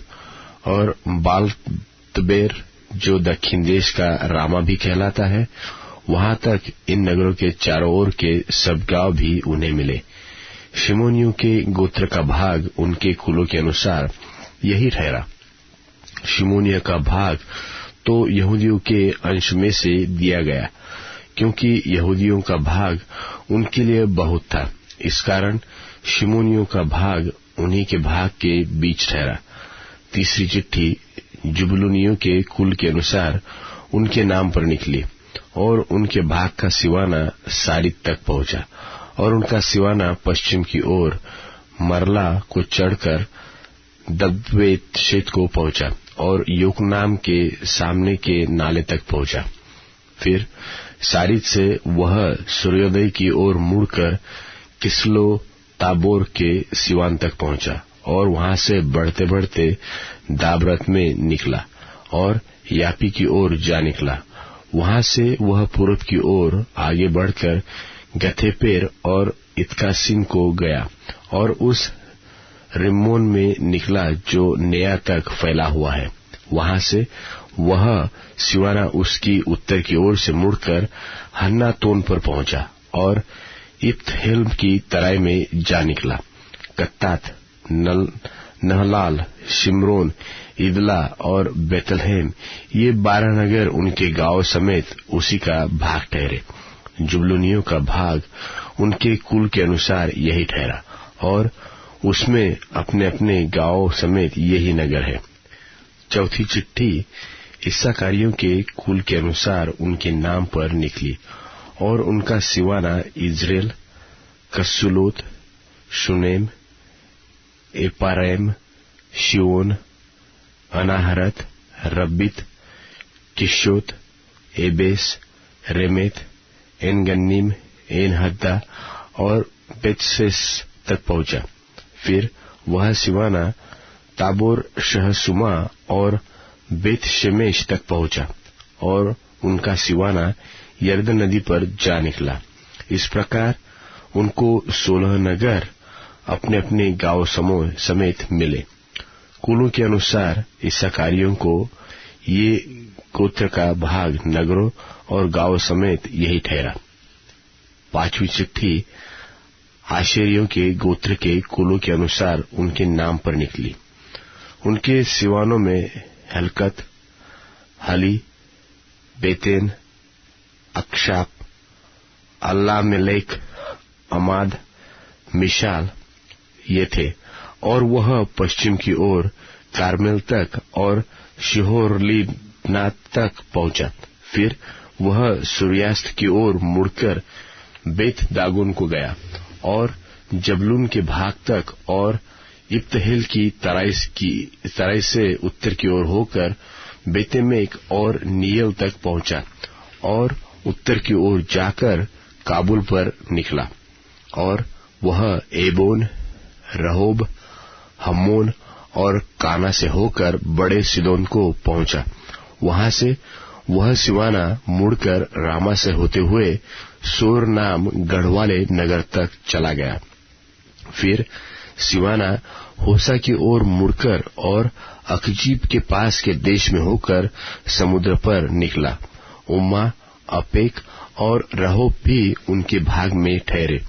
और बालतबेर जो दक्षिण देश का रामा भी कहलाता है, वहां तक इन नगरों के चारों ओर के सब गांव भी उन्हें मिले। शिमोनियों के गोत्र का भाग उनके कुलों के अनुसार यही ठहरा। शिमोनिया का भाग तो यहूदियों के अंश में से दिया गया, क्योंकि यहूदियों का भाग उनके लिए बहुत था। इस कारण शिमोनियों का भाग उन्हीं के भाग के बीच ठहरा। तीसरी चिट्ठी जुबलूनियों के कुल के अनुसार उनके नाम पर निकली, और उनके भाग का सिवाना सारित तक पहुंचा, और उनका सिवाना पश्चिम की ओर मरला को चढ़कर दब्बेत शेत को पहुंचा, और योकनाम के सामने के नाले तक पहुंचा। फिर सारित से वह सूर्योदय की ओर मुड़कर किसलो ताबोर के सिवान तक पहुंचा, और वहां से बढ़ते बढ़ते दाबरत में निकला और यापी की ओर जा निकला। वहां से वह पूरब की ओर आगे बढ़कर गथेपेर और इत्कासिन को गया, और उस रिम्मोन में निकला जो नेया तक फैला हुआ है। वहां से वह सिवाना उसकी उत्तर की ओर से मुड़कर हन्नातोन पर पहुंचा और इप्तहेल्म की तराई में जा निकला। कत्तात, नहलाल, शिमरोन, इदला और बेतलहेम, ये 12 नगर उनके गांव समेत उसी का भाग ठहरे। जुबलूनियों का भाग उनके कुल के अनुसार यही ठहरा, और उसमें अपने अपने गांव समेत यही नगर है। चौथी चिट्ठी इस्साकारियों के कुल के अनुसार उनके नाम पर निकली, और उनका Siwana Israel, कस्सुलोत, शुनेम, एपारैम, शिओन, अनाहरत, रब्बित, किश्योत, Abyss, रेमेत, Engannim, Enhaddah और बेतसेस तक पहुंचा। फिर वह सिवाना ताबोर शहसुमा और बेत शेमेश तक पहुंचा और उनका सिवाना यरदन नदी पर जा निकला। इस प्रकार उनको 16 नगर अपने अपने गांव समूह समेत मिले। कुलों के अनुसार इस्साकारियों को ये गोत्र का भाग नगरों और गांव समेत यही ठहरा। 5वीं चिट्ठी आशेरियों के गोत्र के कुलों के अनुसार उनके नाम पर निकली। उनके सिवानों में हलकत, हली, बेतेन, अक्षाप, अल्लामेलेक, अमाद, मिशाल ये थे, और वह पश्चिम की ओर कार्मेल तक और शिहोरलीनात तक पहुंचा। फिर वह सूर्यास्त की ओर मुड़कर बेत दागोन को गया और जबलून के भाग तक और इब्तहेल की तराई से उत्तर की ओर होकर बेतेमेक और नीयल तक पहुंचा और उत्तर की ओर जाकर काबुल पर निकला। और वह एबोन, रहोब, हम्मोन और काना से होकर बड़े सिदोन को पहुंचा। वहां से वह सिवाना मुड़कर रामा से होते हुए सोर नाम गढ़वाले नगर तक चला गया। फिर सिवाना होसा की ओर मुड़कर और अकजीब के पास के देश में होकर समुद्र पर निकला। उम्मा, अपेक और रहोब भी उनके भाग में ठहरे।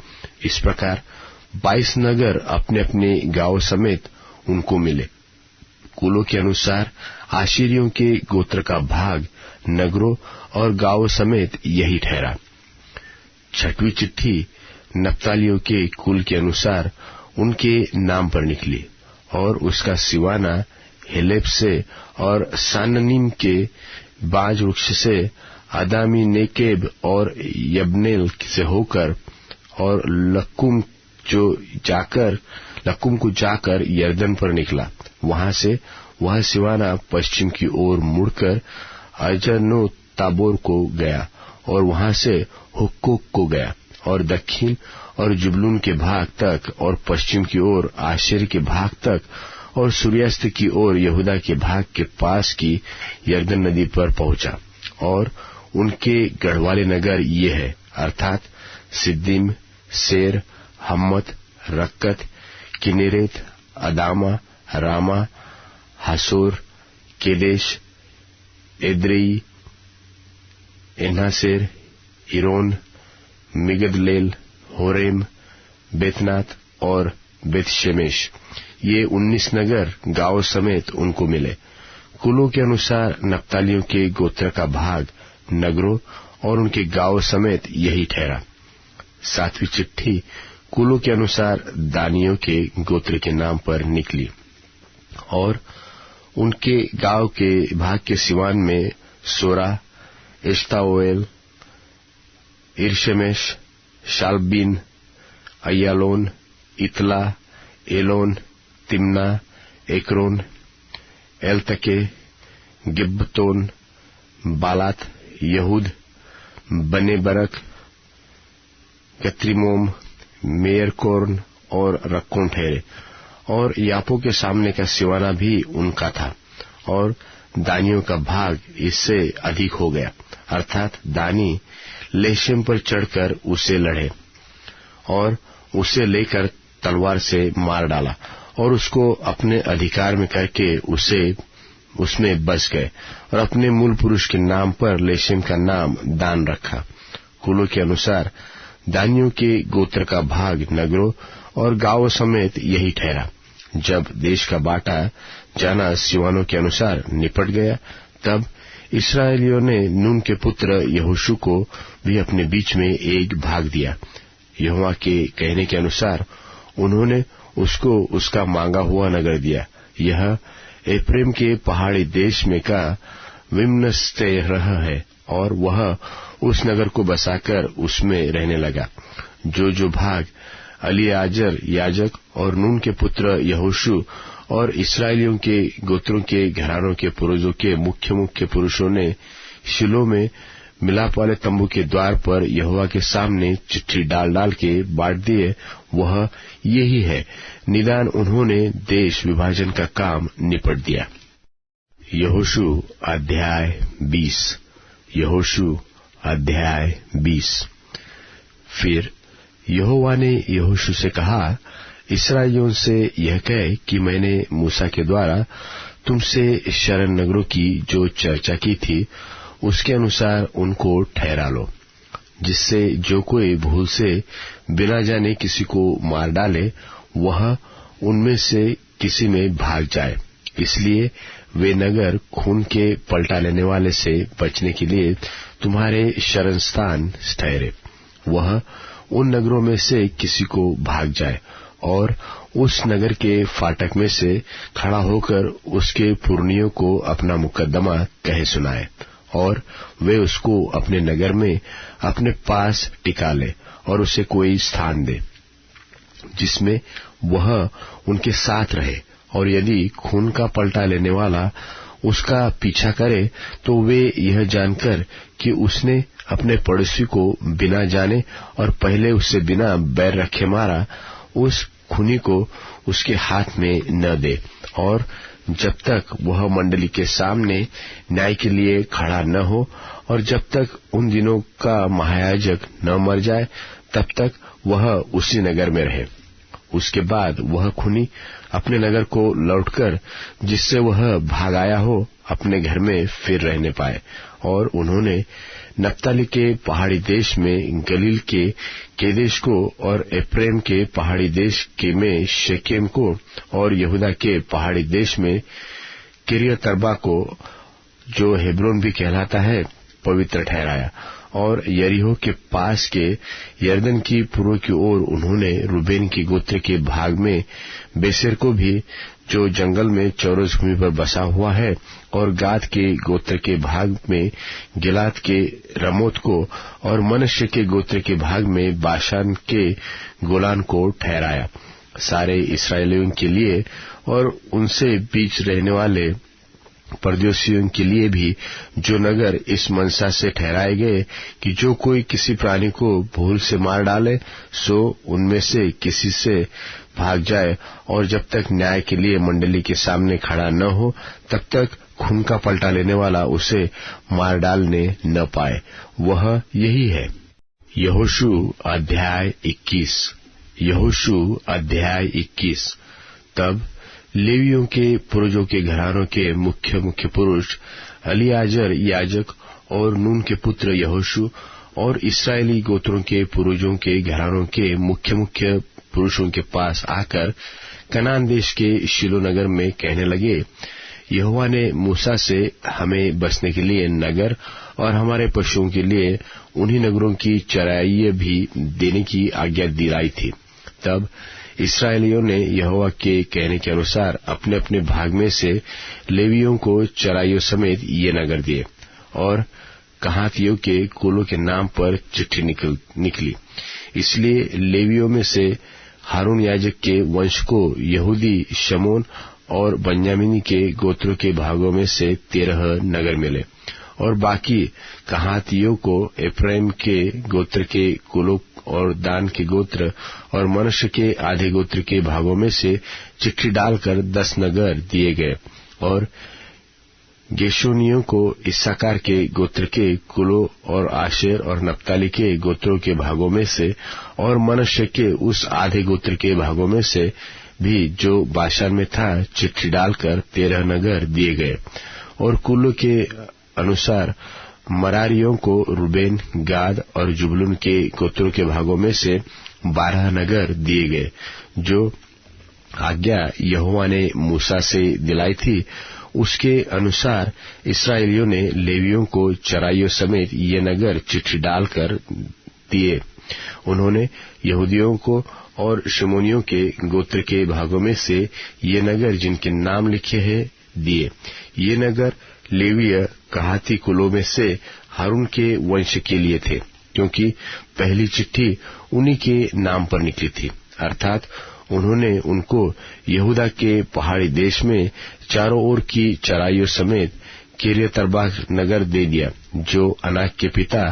इस प्रकार 22 नगर अपने अपने गांव समेत उनको मिले। कुलों के अनुसार आशीरियों के गोत्र का भाग नगरों और गांवों समेत यही ठहरा। 6वीं चिट्ठी नप्तालियों के कुल के अनुसार उनके नाम पर निकली और उसका सिवाना हेलेब से और साननीम के बाज वृक्ष से अदामी नेकेब और यबनेल से होकर और लक्कुम को जाकर यरदन पर निकला। वहां से वह सिवाना पश्चिम की ओर मुड़कर अजनो ताबोर को गया और वहां से हुक्कोक को गया और दक्षिण और जुबलून के भाग तक और पश्चिम की ओर आशेर के भाग तक और सूर्यास्त की ओर यहूदा के भाग के पास की यरदन नदी पर पहुंचा। और उनके गढ़वाले नगर ये है, अर्थात सिद्दीम, सेर, हम्मत, रक्कत, किनेरेत, अदामा, रामा, हासोर, केदेश, Edrei, एन्हासेर, iron, Migdalel, Horem, Bethanath और बेतशेमेश। ये 19 नगर गांव समेत उनको मिले। कुलों के अनुसार नप्तालियों के गोत्र का भाग नगरों और उनके गांव समेत यही ठहरा। 7वीं चिट्ठी कुलों के अनुसार दानियों के गोत्र के नाम पर निकली और उनके गांव के भाग के सिवान में सोरा, एश्ताओएल, इरशेमेश, शालबीन, अय्यालोन, इतला, एलोन, तिम्ना, एक्रोन, एलतके, गिब्बतोन, बालात, यहूद, बने बरक, गत्रिमोम, मेयरकोर्न और रक्कोन ठहरे। और यापो के सामने का सिवाना भी उनका था और दानियों का भाग इससे अधिक हो गया, अर्थात दानी लेशेम पर चढ़कर उसे लड़े और उसे लेकर तलवार से मार डाला और उसको अपने अधिकार में करके उसमें बच गए और अपने मूल पुरुष के नाम पर लेशेम का नाम दान रखा। कुलों के अनुसार दानियों के गोत्र का भाग नगरों और गांवों समेत यही ठहरा। जब देश का बांटा जाना सिवानों के अनुसार निपट गया, तब इस्राएलियों ने नून के पुत्र यहोशू को भी अपने बीच में एक भाग दिया। यहोवा के कहने के अनुसार उन्होंने उसको उसका मांगा हुआ नगर दिया। यह एप्रेम के पहाड़ी देश में का विम्नस्तेरह है और वह उस नगर को बसाकर उसमें रहने लगा। जो भाग अलीआजर याजक और नून के पुत्र यहोशू और इस्राएलियों के गोत्रों के घरानों के पुरुषों के मुख्य पुरुषों ने शिलो में मिलाप वाले तंबू के द्वार पर यहोवा के सामने चिट्ठी डाल डाल के बांट दिए, वह यही है, निदान उन्होंने देश विभाजन का काम निपट दिया। यहोशू अध्याय 20। यहोशू अध्याय 20। फिर यहोवा ने यहोशू से कहा, इस्राएलियों से यह कह कि मैंने मूसा के द्वारा तुमसे शरण नगरों की जो चर्चा की थी उसके अनुसार उनको ठहरा लो, जिससे जो कोई भूल से बिना जाने किसी को मार डाले वह उनमें से किसी में भाग जाए। इसलिए वे नगर खून के पलटा लेने वाले से बचने के लिए तुम्हारे शरण स्थान ठहरे। वह उन नगरों में से किसी को भाग जाए और उस नगर के फाटक में से खड़ा होकर उसके पुरनियों को अपना मुकदमा कहे सुनाए, और वे उसको अपने नगर में अपने पास टिका ले और उसे कोई स्थान दे जिसमें वह उनके साथ रहे। और यदि खून का पलटा लेने वाला उसका पीछा करे तो वे यह जानकर कि उसने अपने पड़ोसी को बिना जाने और पहले उससे बिना बैर रखे मारा, उस खूनी को उसके हाथ में न दे, और जब तक वह मंडली के सामने न्याय के लिए खड़ा न हो और जब तक उन दिनों का महायाजक न मर जाए तब तक वह उसी नगर में रहे। उसके बाद वह खूनी अपने नगर को लौटकर जिससे वह भाग आया हो अपने घर में फिर रहने पाए। और उन्होंने नप्ताली के पहाड़ी देश में गलील के केदेश को और एफ्रेम के पहाड़ी देश के में शेकेम को और यहूदा के पहाड़ी देश में किरियत अर्बा को, जो हेब्रोन भी कहलाता है, पवित्र ठहराया। और यरीहो के पास के यरदन की पूर्व की ओर उन्होंने रूबेन की गोत्र के भाग में बेसेर को भी, जो जंगल में चौरस भूमि पर बसा हुआ है, और गाद के गोत्र के भाग में गिलाद के रमोत को, और मनश्शे के गोत्र के भाग में बाशान के गोलान को ठहराया, सारे इस्राएलियों के लिए और उनसे बीच रहने वाले परदेशियों के लिए भी, जो नगर इस मनसा से ठहराए गए कि जो कोई किसी प्राणी को भूल से मार डाले सो उनमें से किसी से भाग जाए, और जब तक न्याय के लिए मंडली के सामने खड़ा न हो तब तक खून का पलटा लेने वाला उसे मार डालने न पाए। वह यही है। यहोशू अध्याय 21। यहोशू अध्याय 21। तब लेवियों के पूर्वजों के घरानों के मुख्य मुख्य पुरुष एलीआजर याजक और नून के पुत्र यहोशू और इस्राएली गोत्रों के पूर्वजों के घरानों के मुख्य मुख्य पुरुषों के पास आकर कनान देश के शिलो नगर में कहने लगे, यहोवा ने मूसा से हमें बसने के लिए नगर और हमारे पशुओं के लिए उन्हीं नगरों की चराइयाँ भी देने की आज्ञा दिलाई थी। तब इस्राएलियों ने यहोवा के कहने के अनुसार अपने अपने भाग में से लेवियों को चराइयों समेत ये नगर दिए, और कहातियों के कुलों के नाम पर चिट्ठी निकली। इसलिए लेवियों में से हारून याजक के वंश को यहूदी शमोन और बन्यामीनी के गोत्रों के भागों में से 13 नगर मिले, और बाकी कहातियों को एफ्राइम के गोत्र के कुलों और दान के गोत्र और मनुष्य के आधे गोत्र के भागों में से चिट्ठी डालकर 10 नगर दिए गए। और गेशोनियों को इस्साकार के गोत्र के कुलों और आशेर और नप्ताली के गोत्रों के भागों में से और मनुष्य के उस आधे गोत्र के भागों में से भी जो बाशान में था चिट्ठी डालकर 13 नगर दिए गए। और कुलों के अनुसार मरारियों को रूबेन, गाद और जुबलून के गोत्रों के भागों में से 12 नगर दिए गए, जो आज्ञा यहोवा ने मूसा से दिलाई थी। उसके अनुसार इस्राएलियों ने लेवियों को चराइयों समेत ये नगर चिट्ठी डालकर दिए। उन्होंने यहूदियों को और शमोनियों के गोत्र के भागों में से ये नगर जिनके नाम लिखे हैं दिए। ये नगर लेवीय कहाती कुलों में से हारून के वंश के लिए थे, क्योंकि पहली चिट्ठी उन्हीं के नाम पर निकली थी। अर्थात उन्होंने उनको यहूदा के पहाड़ी देश में चारों ओर की चराइयों समेत किरियत अर्बा नगर दे दिया, जो अनाक के पिता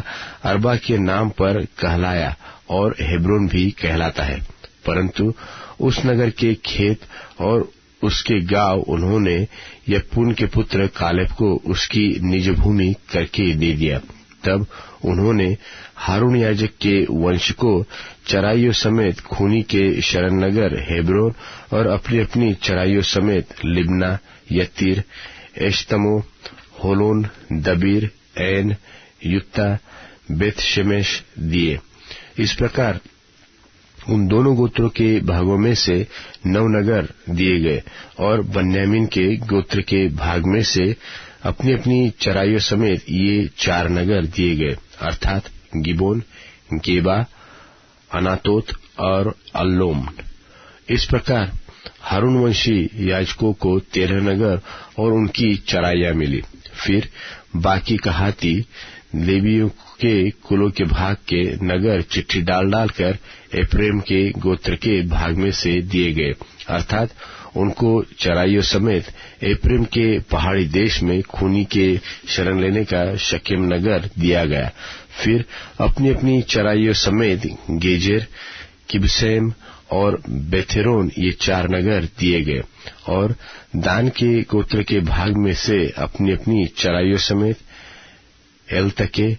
अरबा के नाम पर कहलाया और हेब्रोन भी कहलाता है। परंतु उस नगर के खेत और उसके गांव उन्होंने यपुन के पुत्र कालेब को उसकी निज भूमि करके दे दिया। तब उन्होंने हारून याजक के वंश को चराइयों समेत खूनी के शरण नगर हेब्रोन और अपनी अपनी चराइयों समेत लिब्ना, यत्तीर, एश्तमो, होलोन, दबीर, ऐन, युत्ता, बेत शेमेश दिए। इस प्रकार उन दोनों गोत्रों के भागों में से 9 नगर दिए गए और बन्यामीन के गोत्र के भाग में से अपनी अपनी चराइयों समेत ये 4 नगर दिए गए, अर्थात गिबोन, गेबा, अनातोत और अल्लोम। इस प्रकार हारून वंशी याजकों को 13 नगर और उनकी चराइयां मिली। फिर बाकी कहाती लेवियों के कुलों के भाग के नगर चिट्ठी डाल डालकर एप्रेम के गोत्र के भाग में से दिए गए, अर्थात उनको चराइयों समेत एप्रेम के पहाड़ी देश में खूनी के शरण लेने का शकेम नगर दिया गया। फिर अपनी अपनी चराइयों समेत गेजेर, किबसेम और बेथेरोन ये 4 नगर दिए गए और दान के गोत्र के भाग में से अपनी अपनी चराइयों समेत एलतके,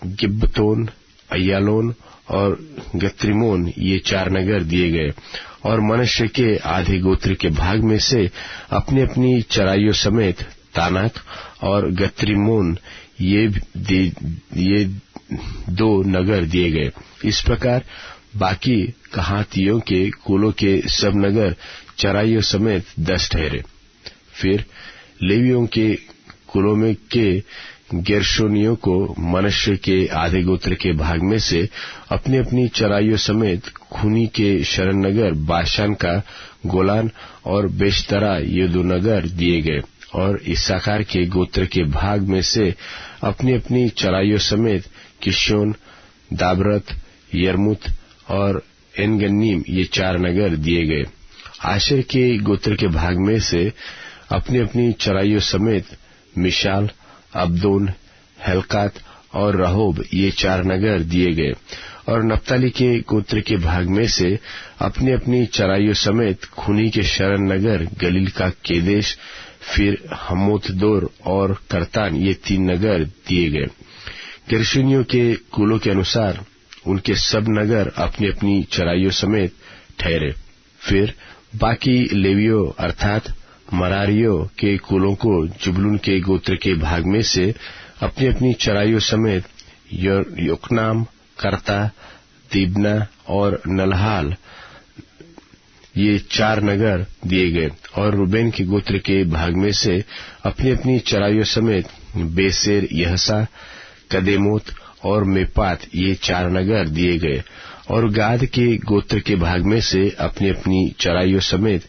गिब्बतोन, अय्यालोन और गत्रिमोन ये 4 नगर दिए गए और मनुष्य के आधे गोत्र के भाग में से अपनी अपनी चराइयों समेत तानाक और गत्रिमोन ये 2 नगर दिए गए। इस प्रकार बाकी कहातियों के कुलों के सब नगर चराइयों समेत 10 ठहरे। फिर लेवियों के कुलों में के गेर्शोनियों को मनुष्य के आधे गोत्र के भाग में से अपनी अपनी चराइयों समेत खूनी के शरण नगर बाशान का गोलान और बेशतरा ये 2 नगर दिए गए और इस्साकार के गोत्र के भाग में से अपनी अपनी चराइयों समेत किश्योन, दाबरत, यरमुत और एनगन्नीम ये 4 नगर दिए गए। आशेर के गोत्र के भाग में से अपनी अपनी चराइयों समेत मिशाल, अब्दोन, हेल्कात और रहोब ये 4 नगर दिए गए और नप्ताली के गोत्र के भाग में से अपनी अपनी चराइयों समेत खूनी के शरण नगर गलील का केदेश, फिर हमोतदोर और करतान ये 3 नगर दिए गए। गेर्शोनियों के कुलों के अनुसार उनके सब नगर अपनी अपनी चराइयों समेत ठहरे। फिर बाकी लेवियों अर्थात मरारियों के कुलों को जुबलून के गोत्र के भाग में से अपनी अपनी चराइयों समेत योकनाम, करता, दिबना और नलहाल ये 4 नगर दिए गए और रूबेन के गोत्र के भाग में से अपनी अपनी चराइयों समेत बेसेर, यहसा, कदेमोत और मेपात ये 4 नगर दिए गए और गाद के गोत्र के भाग में से अपनी अपनी चराइयों समेत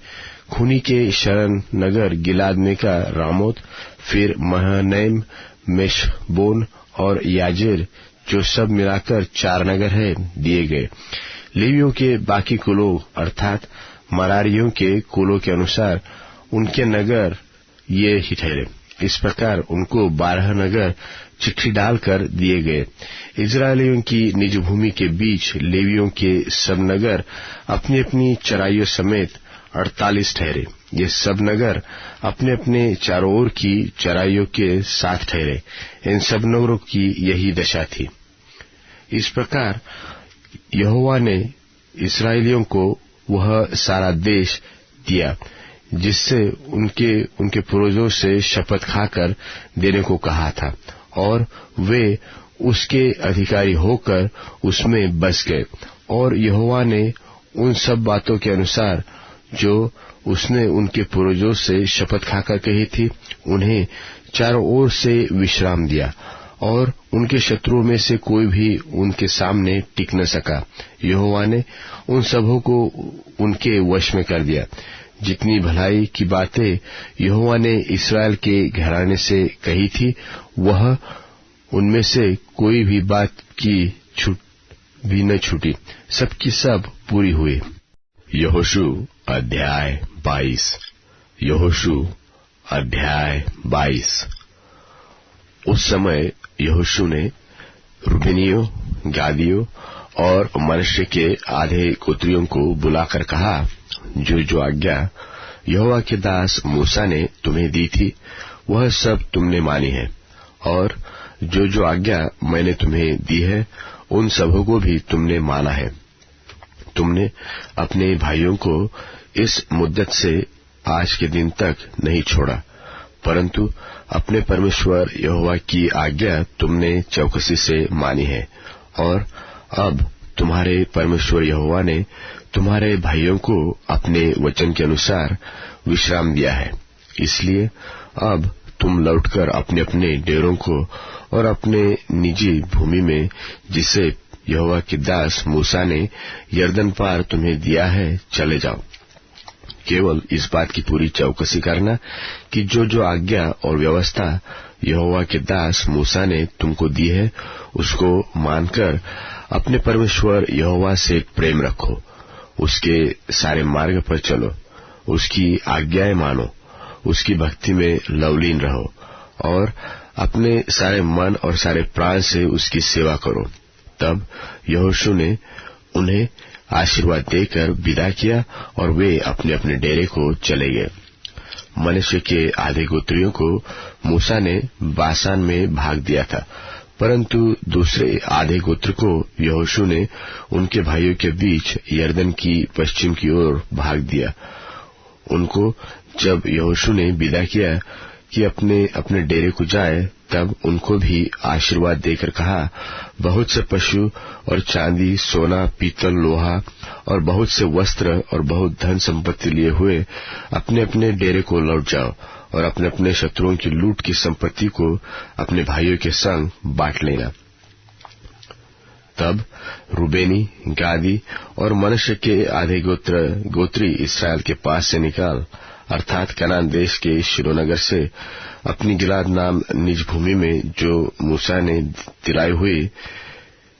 खूनी के शरण नगर गिलाद में का रामोत, फिर महनैम, मेशबोन और याजेर जो सब मिलाकर 4 नगर है दिए गए। लेवियों के बाकी कुलों अर्थात मरारियों के कुलों के अनुसार उनके नगर ये ही ठहरे। इस प्रकार उनको 12 नगर चिट्ठी डालकर दिए गए। इजराइलियों की निज भूमि के बीच लेवियों के सब नगर अपनी अपनी चराइयों समेत 48 ठहरे। ये सब नगर अपने अपने चारों ओर की चराइयों के साथ ठहरे। इन सब नगरों की यही दशा थी। इस प्रकार यहोवा ने इस्राएलियों को वह सारा देश दिया जिससे उनके पूर्वजों से शपथ खाकर देने को कहा था और वे उसके अधिकारी होकर उसमें बस गए। और यहोवा ने उन सब बातों के अनुसार जो उसने उनके पूर्वजों से शपथ खाकर कही थी उन्हें चारों ओर से विश्राम दिया और उनके शत्रुओं में से कोई भी उनके सामने टिक न सका। यहोवा ने उन सबों को उनके वश में कर दिया। जितनी भलाई की बातें यहोवा ने इस्राएल के घराने से कही थी वह उनमें से कोई भी बात की छूट भी न छूटी, सबकी सब पूरी हुई। यहोशू अध्याय 22। यहोशू अध्याय 22। उस समय यहोशू ने रूबेनियों, गादियों और मनश्शे के आधे गोत्रियों को बुलाकर कहा, जो जो आज्ञा यहोवा के दास मूसा ने तुम्हें दी थी वह सब तुमने मानी है, और जो जो आज्ञा मैंने तुम्हें दी है उन सबों को भी तुमने माना है। तुमने अपने भाइयों को इस मुद्दत से आज के दिन तक नहीं छोड़ा, परंतु अपने परमेश्वर यहोवा की आज्ञा तुमने चौकसी से मानी है। और अब तुम्हारे परमेश्वर यहोवा ने तुम्हारे भाइयों को अपने वचन के अनुसार विश्राम दिया है। इसलिए अब तुम लौटकर अपने अपने डेरों को और अपने निजी भूमि में, जिसे यहोवा के दास मूसा ने यरदन पार तुम्हें दिया है, चले जाओ। केवल इस बात की पूरी चौकसी करना कि जो जो आज्ञा और व्यवस्था यहोवा के दास मूसा ने तुमको दी है उसको मानकर अपने परमेश्वर यहोवा से प्रेम रखो, उसके सारे मार्ग पर चलो, उसकी आज्ञाएं मानो, उसकी भक्ति में लवलीन रहो और अपने सारे मन और सारे प्राण से उसकी सेवा करो। तब यहोशू ने उन्हें आशीर्वाद देकर विदा किया और वे अपने अपने डेरे को चले गए। मनश्शे के आधे गोत्रियों को मूसा ने बाशान में भाग दिया था, परंतु दूसरे आधे गोत्र को यहोशू ने उनके भाइयों के बीच यरदन की पश्चिम की ओर भाग दिया। उनको जब यहोशू ने विदा किया कि अपने अपने डेरे को जाए, तब उनको भी आशीर्वाद देकर कहा, बहुत से पशु और चांदी, सोना, पीतल, लोहा और बहुत से वस्त्र और बहुत धन संपत्ति लिए हुए अपने अपने डेरे को लौट जाओ और अपने अपने शत्रुओं की लूट की संपत्ति को अपने भाइयों के संग बांट लेना। तब रूबेनी, गादी और मनश्शे के आधे गोत्री इसराइल के पास से निकाल, अर्थात कनान देश के शिलोह नगर से अपनी गिलाद नाम निज भूमि में, जो मूसा ने दिलाई हुई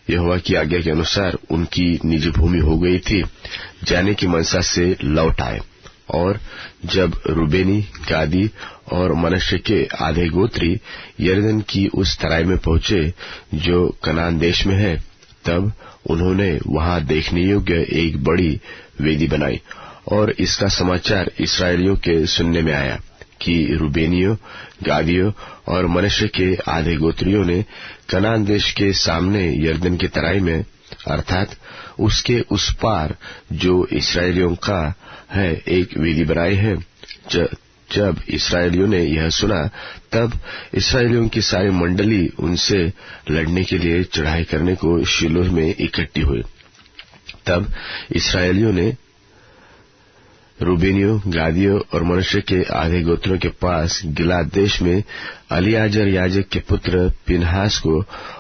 यहोवा की आज्ञा के अनुसार उनकी निज भूमि हो गई थी, जाने की मनसा से लौट आए। और जब रूबेनी, गादी और मनश्शे के आधे गोत्री यरदन की उस तराई में पहुंचे जो कनान देश में है, तब उन्होंने वहां देखने योग्य एक बड़ी वेदी बनाई। और इसका समाचार इसराइलियों के सुनने में आया कि रूबेनियों, गादियों और मनश्शे के आधे गोत्रियों ने कनान देश के सामने यरदन की तराई में, अर्थात उसके उस पार जो इसराइलियों का है, एक वेदी बनाई है। जब इसराइलियों ने यह सुना, तब इसराइलियों की सारी मंडली उनसे लड़ने के लिए चढ़ाई करने को शिलोह में इकट्ठी हुई। तब इसराइलियों ने रूबेनियों, गादियों और मनश्शे के आधे गोत्रों के पास गिलाद देश में एलीआजर याजक के पुत्र पिनहास को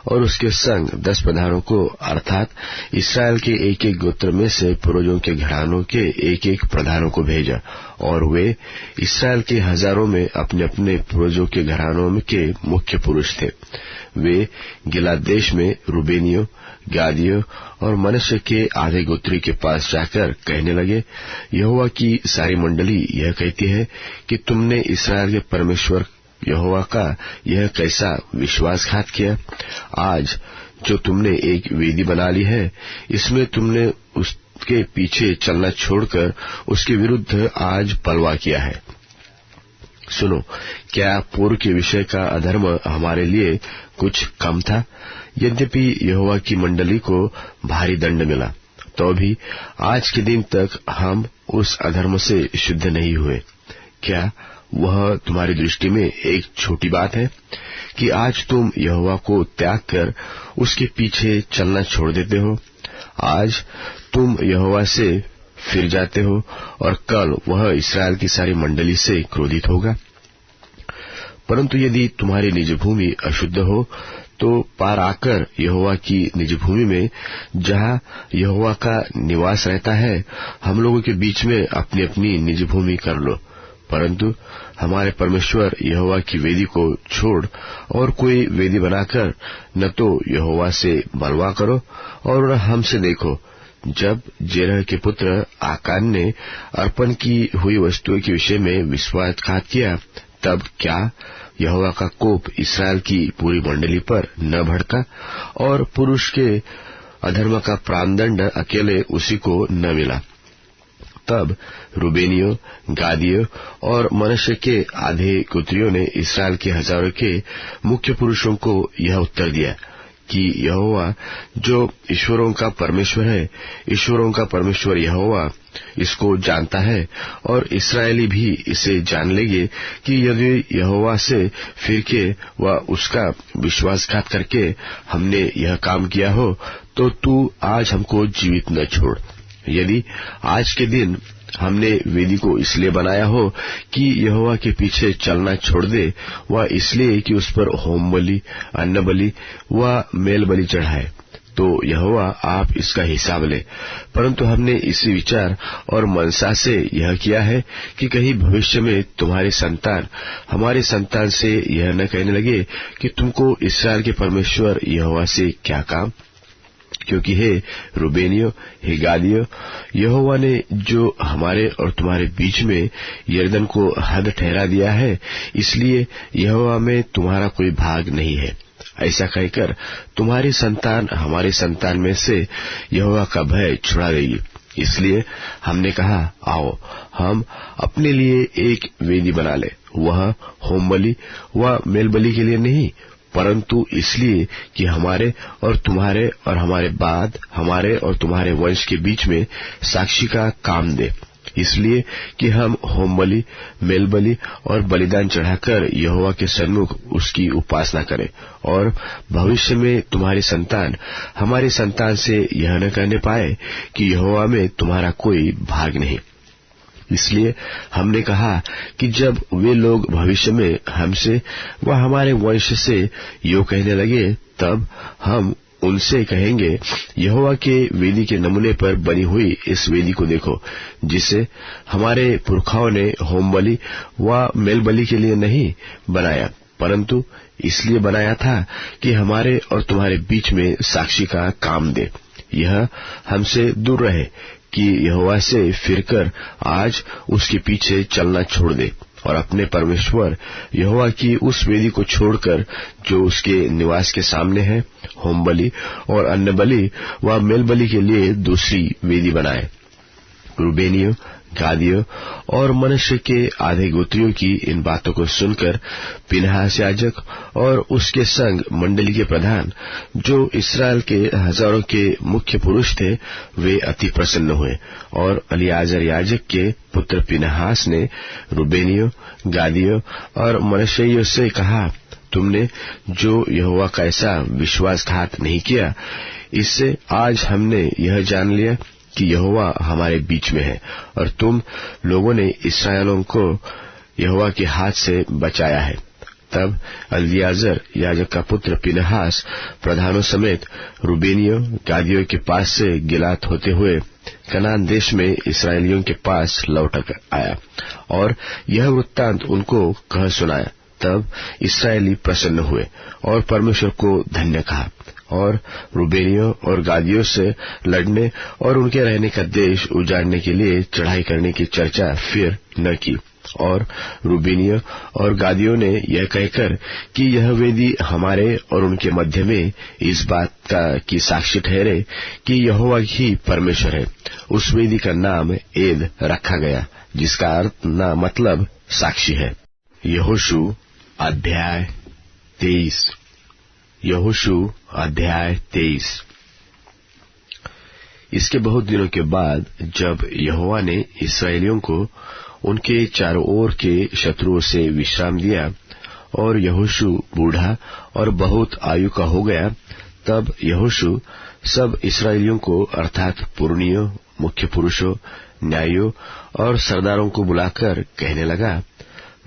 और उसके संग 10 प्रधानों को, अर्थात इसराइल के एक एक गोत्र में से पूर्वजों के घरानों के एक एक प्रधानों को भेजा। और वे इसराइल के हजारों में अपने अपने पूर्वजों के घरानों के मुख्य पुरुष थे। वे गिलाद देश में रूबेनियों, गादियों और मनश्शे के आधे गोत्री के पास जाकर कहने लगे, यहोवा की सारी मंडली यह कहती है कि तुमने इसराइल के परमेश्वर यहोवा का यह कैसा विश्वासघात किया। आज जो तुमने एक वेदी बना ली है, इसमें तुमने उसके पीछे चलना छोड़कर उसके विरुद्ध आज पलवा किया है। सुनो, क्या पूर्व के विषय का अधर्म हमारे लिए कुछ कम था? यद्यपि यहोवा की मंडली को भारी दंड मिला, तो भी आज के दिन तक हम उस अधर्म से शुद्ध नहीं हुए। क्या वह तुम्हारी दृष्टि में एक छोटी बात है कि आज तुम यहोवा को त्याग कर उसके पीछे चलना छोड़ देते हो? आज तुम यहोवा से फिर जाते हो और कल वह इसराइल की सारी मंडली से क्रोधित होगा। परंतु यदि तुम्हारी निज भूमि अशुद्ध हो, तो पार आकर यहोवा की निज भूमि में, जहाँ यहोवा का निवास रहता है, हम लोगों के बीच में अपनी अपनी निज भूमि कर लो। परंतु हमारे परमेश्वर यहोवा की वेदी को छोड़ और कोई वेदी बनाकर न तो यहोवा से बलवा करो और न हमसे देखो। जब जेरह के पुत्र आकान ने अर्पण की हुई वस्तुओं के विषय में विश्वासघात किया, तब क्या यहोवा का कोप इस्राएल की पूरी मंडली पर न भड़का और पुरुष के अधर्म का प्राणदंड अकेले उसी को न मिला? तब रूबेनियों, गादियों और मनश्शे के आधे गोत्रियों ने इस्राएल के हजारों के मुख्य पुरुषों को यह उत्तर दिया कि यहोवा जो ईश्वरों का परमेश्वर है, ईश्वरों का परमेश्वर यहोवा इसको जानता है, और इस्राएली भी इसे जान लेंगे कि यदि यहोवा से फिर के व उसका विश्वासघात करके हमने यह काम किया हो, तो तू आज हमको जीवित न छोड़। यदि आज के दिन हमने वेदी को इसलिए बनाया हो कि यहोवा के पीछे चलना छोड़ दे, व इसलिए कि उस पर होम बलि, अन्न बलि व मेल बलि चढ़ाए, तो यहोवा आप इसका हिसाब ले। परंतु हमने इसी विचार और मनसा से यह किया है कि कहीं भविष्य में तुम्हारे संतान हमारे संतान से यह न कहने लगे कि तुमको इस्राएल के परमेश्वर यहोवा से क्या काम। क्योंकि हे रूबेनियों, हे गादियों, यहोवा ने जो हमारे और तुम्हारे बीच में यरदन को हद ठहरा दिया है, इसलिए यहोवा में तुम्हारा कोई भाग नहीं है। ऐसा कहकर तुम्हारी संतान हमारे संतान में से यहोवा का भय छुड़ा देगी। इसलिए हमने कहा, आओ हम अपने लिए एक वेदी बना ले, वह होम बलि व मेल बलि के लिए नहीं, परंतु इसलिए कि हमारे और तुम्हारे और हमारे बाद हमारे और तुम्हारे वंश के बीच में साक्षी का काम दे। इसलिए कि हम होम बलि, मेल बलि और बलिदान चढ़ाकर यहोवा के सन्मुख उसकी उपासना करें, और भविष्य में तुम्हारी संतान हमारी संतान से यह न कहने पाए कि यहोवा में तुम्हारा कोई भाग नहीं। इसलिए हमने कहा कि जब वे लोग भविष्य में हमसे व हमारे वंश से यो कहने लगे, तब हम उनसे कहेंगे, यहोवा के वेदी के नमूने पर बनी हुई इस वेदी को देखो, जिसे हमारे पुरखाओं ने होम बलि व मेल बलि के लिए नहीं बनाया, परंतु इसलिए बनाया था कि हमारे और तुम्हारे बीच में साक्षी का काम दे। यह हमसे दूर रहे कि यहोवा से फिरकर आज उसके पीछे चलना छोड़ दे और अपने परमेश्वर यहोवा की उस वेदी को छोड़कर जो उसके निवास के सामने है, होम बलि और अन्न बलि व मेल बलि के लिए दूसरी वेदी बनाए। रूबेनियों, गादियों और मनश्शे के आधे गोत्रियों की इन बातों को सुनकर पिनहास याजक और उसके संग मंडली के प्रधान, जो इस्राएल के हजारों के मुख्य पुरुष थे, वे अति प्रसन्न हुए। और एलीआजर याजक के पुत्र पिनहास ने रूबेनियों, गादियों और मनश्शेइयों से कहा, तुमने जो यहोवा का ऐसा विश्वासघात नहीं किया, इससे आज हमने यह जान लिया कि यहोवा हमारे बीच में है, और तुम लोगों ने इस्राएलों को यहोवा के हाथ से बचाया है। तब एलीआजर याजक का पुत्र पिनहास प्रधानों समेत रूबेनियों, गादियों के पास से गिलात होते हुए कनान देश में इस्राएलियों के पास लौट आया और यह वृत्तांत उनको कह सुनाया। तब इस्राएली प्रसन्न हुए और परमेश्वर को धन्य कहा, और रूबेनियों और गादियों से लड़ने और उनके रहने का देश उजाड़ने के लिए चढ़ाई करने की चर्चा फिर न की। और रूबेनियों और गादियों ने यह कहकर कि यह वेदी हमारे और उनके मध्य में इस बात का की साक्षी ठहरे कि यहोवा ही परमेश्वर है, उस वेदी का नाम एद रखा गया, जिसका अर्थ ना मतलब साक्षी है। यहोशू अध्याय 23। यहोशू अध्याय 23। इसके बहुत दिनों के बाद जब यहोवा ने इस्राएलियों को उनके चारों ओर के शत्रुओं से विश्राम दिया और यहोशू बूढ़ा और बहुत आयु का हो गया, तब यहोशू सब इस्राएलियों को अर्थात पुरनियों, मुख्य पुरुषों, न्यायियों और सरदारों को बुलाकर कहने लगा,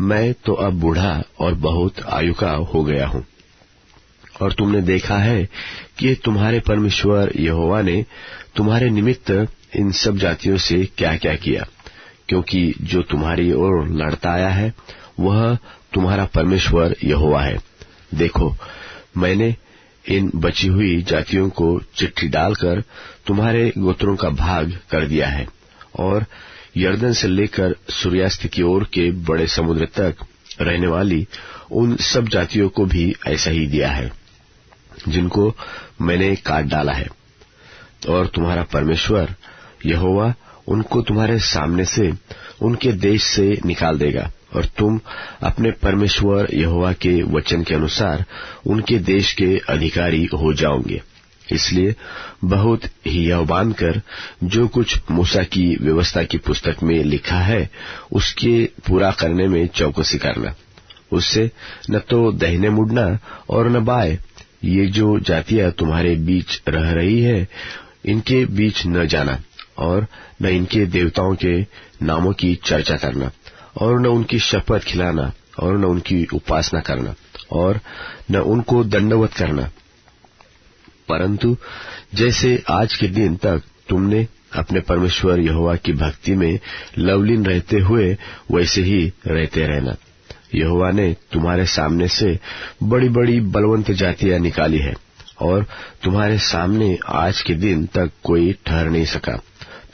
मैं तो अब बूढ़ा और बहुत आयु का हो गया हूं, और तुमने देखा है कि तुम्हारे परमेश्वर यहोवा ने तुम्हारे निमित्त इन सब जातियों से क्या क्या किया, क्योंकि जो तुम्हारी ओर लड़ता आया है वह तुम्हारा परमेश्वर यहोवा है। देखो, मैंने इन बची हुई जातियों को चिट्ठी डालकर तुम्हारे गोत्रों का भाग कर दिया है, और यरदन से लेकर सूर्यास्त की ओर के बड़े समुद्र तक रहने वाली उन सब जातियों को भी ऐसा ही दिया है जिनको मैंने काट डाला है। और तुम्हारा परमेश्वर यहोवा उनको तुम्हारे सामने से उनके देश से निकाल देगा और तुम अपने परमेश्वर यहोवा के वचन के अनुसार उनके देश के अधिकारी हो जाओगे। इसलिए बहुत हियाव बांधकर जो कुछ मूसा की व्यवस्था की पुस्तक में लिखा है उसके पूरा करने में चौकसी करना। उससे न तो दाहिने मुड़ना और न बाएं। ये जो जातियां तुम्हारे बीच रह रही है इनके बीच न जाना और न इनके देवताओं के नामों की चर्चा करना और न उनकी शपथ खिलाना और न उनकी उपासना करना और न उनको दंडवत करना। परंतु जैसे आज के दिन तक तुमने अपने परमेश्वर यहोवा की भक्ति में लवलीन रहते हुए वैसे ही रहते रहना। यहोवा ने तुम्हारे सामने से बड़ी बड़ी बलवंत जातियां निकाली है और तुम्हारे सामने आज के दिन तक कोई ठहर नहीं सका।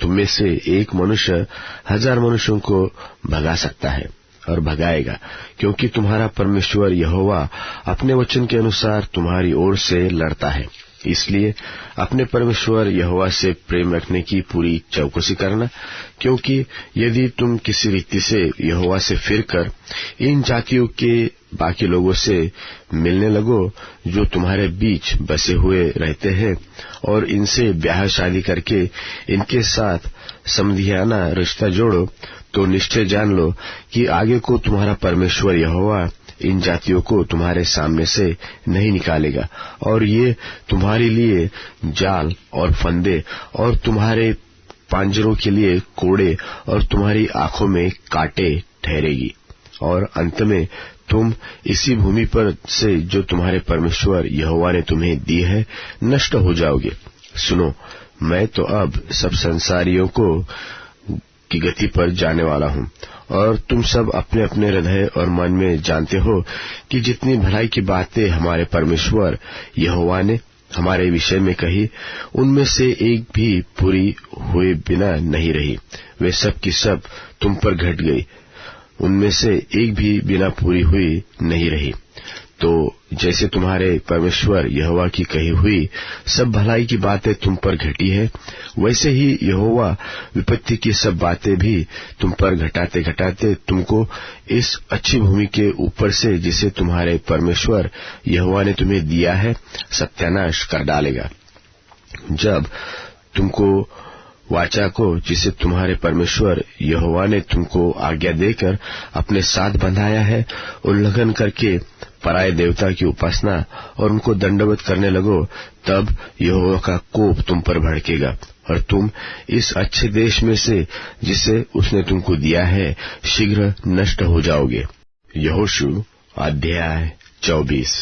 तुम में से एक मनुष्य 1000 मनुष्यों को भगा सकता है और भगाएगा, क्योंकि तुम्हारा परमेश्वर यहोवा अपने वचन के अनुसार तुम्हारी ओर से लड़ता है। इसलिए अपने परमेश्वर यहोवा से प्रेम रखने की पूरी चौकसी करना, क्योंकि यदि तुम किसी रीति से यहोवा से फिरकर इन जातियों के बाकी लोगों से मिलने लगो जो तुम्हारे बीच बसे हुए रहते हैं और इनसे ब्याह शादी करके इनके साथ समधियाना रिश्ता जोड़ो, तो निश्चय जान लो कि आगे को तुम्हारा परमेश्वर यहोवा इन जातियों को तुम्हारे सामने से नहीं निकालेगा और ये तुम्हारे लिए जाल और फंदे और तुम्हारे पांजरों के लिए कोड़े और तुम्हारी आंखों में कांटे ठहरेगी। और अंत में तुम इसी भूमि पर से जो तुम्हारे परमेश्वर यहोवा ने तुम्हें दी है नष्ट हो जाओगे। सुनो, मैं तो अब सब संसारियों को की गति पर जाने वाला हूँ और तुम सब अपने अपने हृदय और मन में जानते हो कि जितनी भलाई की बातें हमारे परमेश्वर यहोवा ने हमारे विषय में कही उनमें से एक भी पूरी हुए बिना नहीं रही। वे सब की सब तुम पर घट गई, उनमें से एक भी बिना पूरी हुई नहीं रही। तो जैसे तुम्हारे परमेश्वर यहोवा की कही हुई सब भलाई की बातें तुम पर घटी है, वैसे ही यहोवा विपत्ति की सब बातें भी तुम पर घटाते घटाते तुमको इस अच्छी भूमि के ऊपर से जिसे तुम्हारे परमेश्वर यहोवा ने तुम्हें दिया है सत्यानाश कर डालेगा। जब तुमको वाचा को जिसे तुम्हारे परमेश्वर यहोवा ने तुमको आज्ञा देकर अपने साथ बंधाया है उल्लंघन करके पराये देवता की उपासना और उनको दंडवत करने लगो, तब यहोवा का कोप तुम पर भड़केगा और तुम इस अच्छे देश में से जिसे उसने तुमको दिया है शीघ्र नष्ट हो जाओगे। यहोशू अध्याय 24।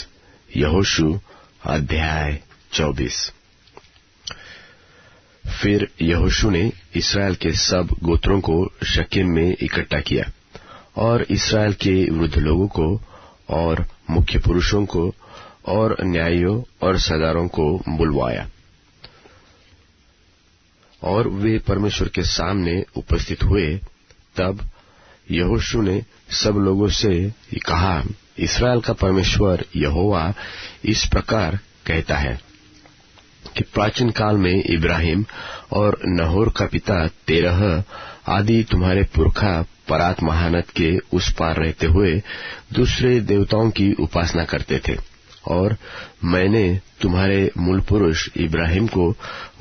यहोशू अध्याय 24। फिर यहोशू ने इस्राएल के सब गोत्रों को शकेम में इकट्ठा किया और इस्राएल के वृद्ध लोगों को और मुख्य पुरुषों को और न्यायियों और सरदारों को बुलवाया और वे परमेश्वर के सामने उपस्थित हुए। तब यहोशू ने सब लोगों से कहा, इस्राएल का परमेश्वर यहोवा इस प्रकार कहता है कि प्राचीन काल में इब्राहिम और नहोर का पिता तेरह आदि तुम्हारे पुरखा परात महानद के उस पार रहते हुए दूसरे देवताओं की उपासना करते थे और मैंने तुम्हारे मूल पुरुष इब्राहिम को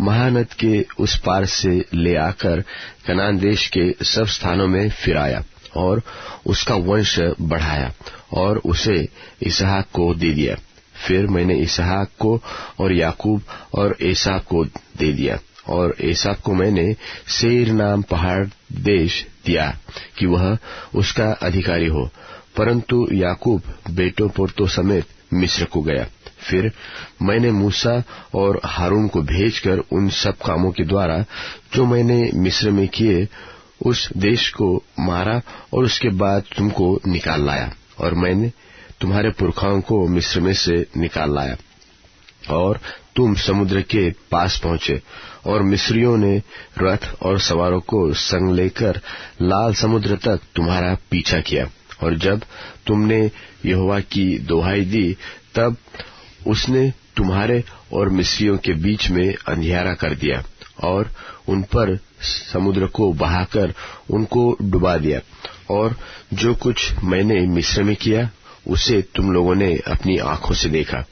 महानद के उस पार से ले आकर कनान देश के सब स्थानों में फिराया और उसका वंश बढ़ाया और उसे इसहाक को दे दिया। फिर मैंने इसहाक को और याकूब और एसाव को दे दिया और एसाव को मैंने सेईर नाम पहाड़ देश दिया कि वह उसका अधिकारी हो, परंतु याकूब बेटों पोतों समेत मिस्र को गया। फिर मैंने मूसा और हारून को भेजकर उन सब कामों के द्वारा जो मैंने मिस्र में किए उस देश को मारा और उसके बाद तुमको निकाल लाया और मैंने तुम्हारे पुरखाओं को मिस्र में से निकाल लाया और तुम समुद्र के पास पहुंचे और मिस्रियों ने रथ और सवारों को संग लेकर लाल समुद्र तक तुम्हारा पीछा किया और जब तुमने यहोवा की दोहाई दी तब उसने तुम्हारे और मिस्रियों के बीच में अंधियारा कर दिया और उन पर समुद्र को बहाकर उनको डुबा दिया। और जो कुछ मैंने मिस्र में किया उसे तुम लोगों ने अपनी आंखों से देखा।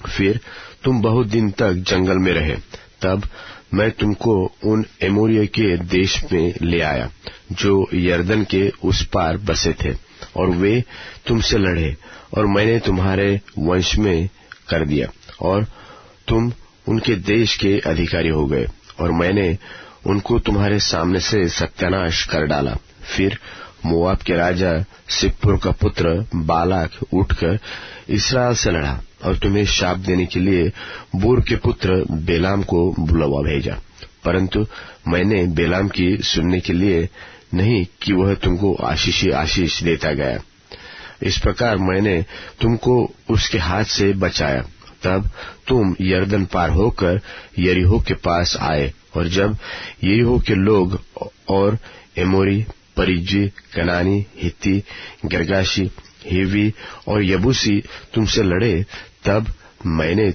फिर तुम बहुत दिन तक जंगल में रहे। तब मैं तुमको उन एमोरियों के देश में ले आया जो यरदन के उस पार बसे थे, और वे तुमसे लड़े और मैंने तुम्हारे वंश में कर दिया और तुम उनके देश के अधिकारी हो गए, और मैंने उनको तुम्हारे सामने से सत्यानाश कर डाला। फिर मोआब के राजा सिप्पोर का पुत्र बालाक उठकर इस्राएल से लड़ा और तुम्हें शाप देने के लिए बोर के पुत्र बेलाम को बुलवा भेजा, परंतु मैंने बेलाम की सुनने के लिए नहीं कि वह तुमको आशीष ही आशीष देता गया। इस प्रकार मैंने तुमको उसके हाथ से बचाया। तब तुम यरदन पार होकर यरीहो के पास आए, और जब यरीहो के लोग और एमोरी, परिज्जी, कनानी, हित्ती, गिर्गाशी, हिवी और यबूसी तुमसे लड़े, तब मैंने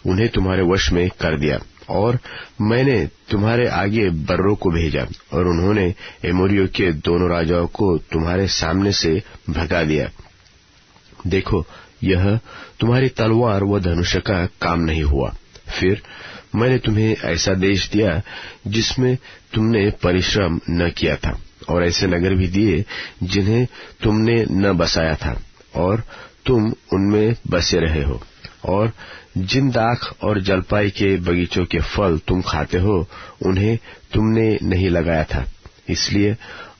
उन्हें तुम्हारे वश में कर दिया, और मैंने तुम्हारे आगे बर्रों को भेजा, और उन्होंने एमोरियों के दोनों राजाओं को तुम्हारे सामने से भगा दिया। देखो, यह तुम्हारी तलवार व धनुष का काम नहीं हुआ। फिर मैंने तुम्हें ऐसा देश दिया जिसमें तुमने परिश्रम न किया था, और ऐसे नगर भी दिए जिन्हें तुमने न बसाया था, और तुम उनमें बसे रहे हो। और जिन दाख और जलपाई के बगीचों के फल तुम खाते हो उन्हें तुमने नहीं लगाया था। इसलिए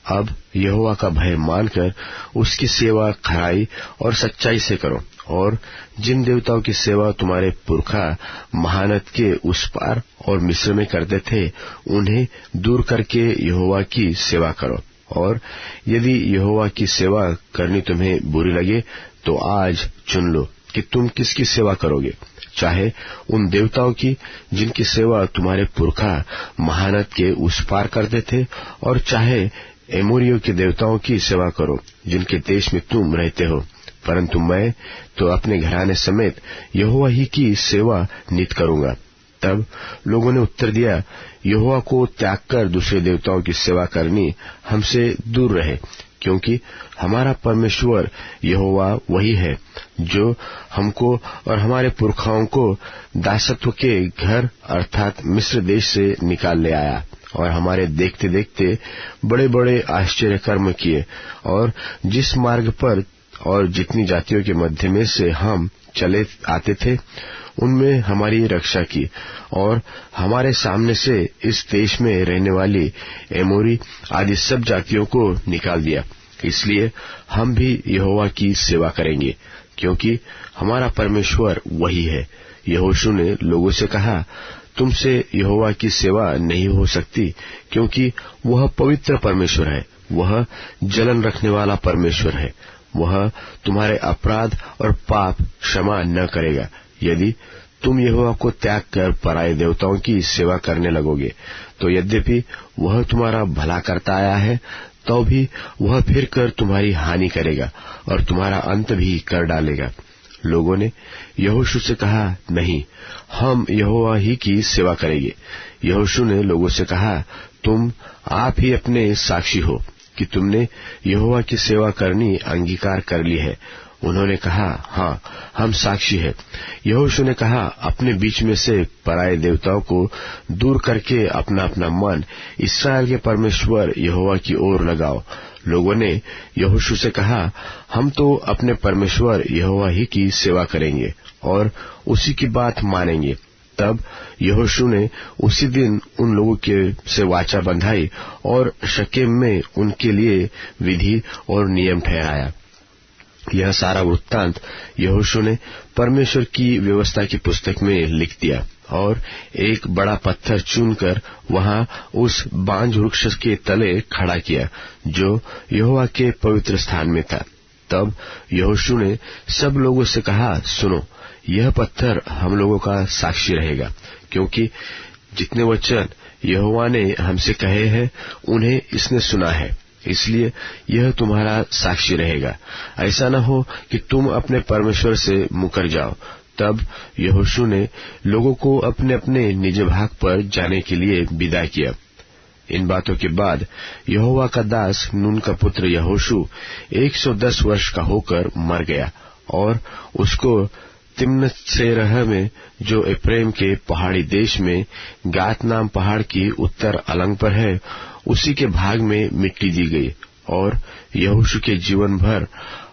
अब यहोवा का भय मानकर उसकी सेवा खराई और सच्चाई से करो, और जिन देवताओं की सेवा तुम्हारे पुरखा महानद के उस पार और मिस्र में करते थे उन्हें दूर करके यहोवा की सेवा करो। और यदि यहोवा की सेवा करनी तुम्हें बुरी लगे तो आज चुन लो कि तुम किसकी सेवा करोगे, चाहे उन देवताओं की जिनकी सेवा तुम्हारे पुरखा महानद के उस पार करते थे, और चाहे एमोरियों के देवताओं की सेवा करो जिनके देश में तुम रहते हो, परंतु मैं तो अपने घराने समेत यहोवा ही की सेवा नित करूंगा। तब लोगों ने उत्तर दिया, यहोवा को त्याग कर दूसरे देवताओं की सेवा करनी हमसे दूर रहे, क्योंकि हमारा परमेश्वर यहोवा वही है जो हमको और हमारे पुरखाओं को दासत्व के घर अर्थात मिस्र देश से निकाल ले आया, और हमारे देखते देखते बड़े बड़े आश्चर्य कर्म किए, और जिस मार्ग पर और जितनी जातियों के मध्य में से हम चले आते थे उनमें हमारी रक्षा की, और हमारे सामने से इस देश में रहने वाली एमोरी आदि सब जातियों को निकाल दिया। इसलिए हम भी यहोवा की सेवा करेंगे, क्योंकि हमारा परमेश्वर वही है। यहोशू ने लोगों से कहा, तुमसे यहोवा की सेवा नहीं हो सकती, क्योंकि वह पवित्र परमेश्वर है, वह जलन रखने वाला परमेश्वर है। वह तुम्हारे अपराध और पाप क्षमा न करेगा यदि तुम यहोवा को त्याग कर पराये देवताओं की सेवा करने लगोगे। तो यद्यपि वह तुम्हारा भला करता आया है, तो भी वह फिर कर तुम्हारी हानि करेगा और तुम्हारा अंत भी कर डालेगा। लोगों ने यहोशू से कहा, नहीं, हम यहोवा ही की सेवा करेंगे। यहोशू ने लोगों से कहा, तुम आप ही अपने साक्षी हो कि तुमने यहोवा की सेवा करनी अंगीकार कर ली है। उन्होंने कहा, हाँ, हम साक्षी है। यहोशू ने कहा, अपने बीच में से पराये देवताओं को दूर करके अपना अपना मन इस्राएल के परमेश्वर यहोवा की ओर लगाओ। लोगों ने यहोशू से कहा, हम तो अपने परमेश्वर यहोवा ही की सेवा करेंगे और उसी की बात मानेंगे। तब यहोशू ने उसी दिन उन लोगों के से वाचा बंधाई और शकेम में उनके लिए विधि और नियम ठहराया। यह सारा वृत्तांत यहोशू ने परमेश्वर की व्यवस्था की पुस्तक में लिख दिया और एक बड़ा पत्थर चुनकर वहां उस बांज वृक्ष के तले खड़ा किया जो यहोवा के पवित्र स्थान में था। तब यहोशू ने सब लोगों से कहा, सुनो, यह पत्थर हम लोगों का साक्षी रहेगा, क्योंकि जितने वचन यहोवा ने हमसे कहे हैं उन्हें इसने सुना है। इसलिए यह तुम्हारा साक्षी रहेगा। ऐसा न हो कि तुम अपने परमेश्वर से मुकर जाओ। तब यहोशू ने लोगों को अपने अपने निज भाग पर जाने के लिए विदा किया। इन बातों के बाद यहोवा का दास नून का पुत्र यहोशू 110 वर्ष का होकर मर गया और उसको तिम्नत सेरह में, जो एफ्रेम के पहाड़ी देश में गात नाम पहाड़ की उत्तर अलंग पर है, उसी के भाग में मिट्टी दी गई। और यहोशू के जीवन भर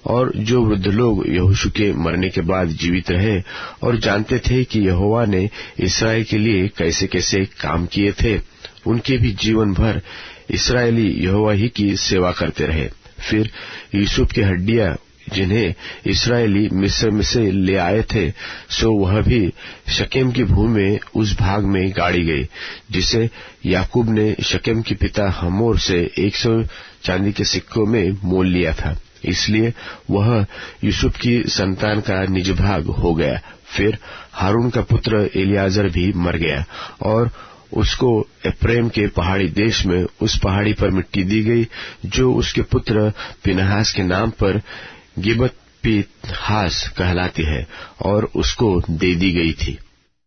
और जो वृद्ध लोग यहोशू के मरने के बाद जीवित रहे और जानते थे कि यहोवा ने इस्राएल के लिए कैसे कैसे काम किए थे, उनके भी जीवन भर इस्राएली यहोवा ही की सेवा करते रहे। फिर यूसुफ की हड्डियां जिन्हें इस्राएली मिस्र में से ले आए थे, सो वह भी शकेम की भूमि में उस भाग में गाड़ी गई जिसे याकूब ने शकेम के पिता हमोर से 100 चांदी के सिक्कों में मोल लिया था। इसलिए वह यूसुफ की संतान का निज भाग हो गया। फिर हारून का पुत्र एलियाजर भी मर गया और उसको एफ्रेम के पहाड़ी देश में उस पहाड़ी पर मिट्टी दी गई जो उसके पुत्र पिनहास के नाम पर गिबत पीनहास कहलाती है और उसको दे दी गई थी।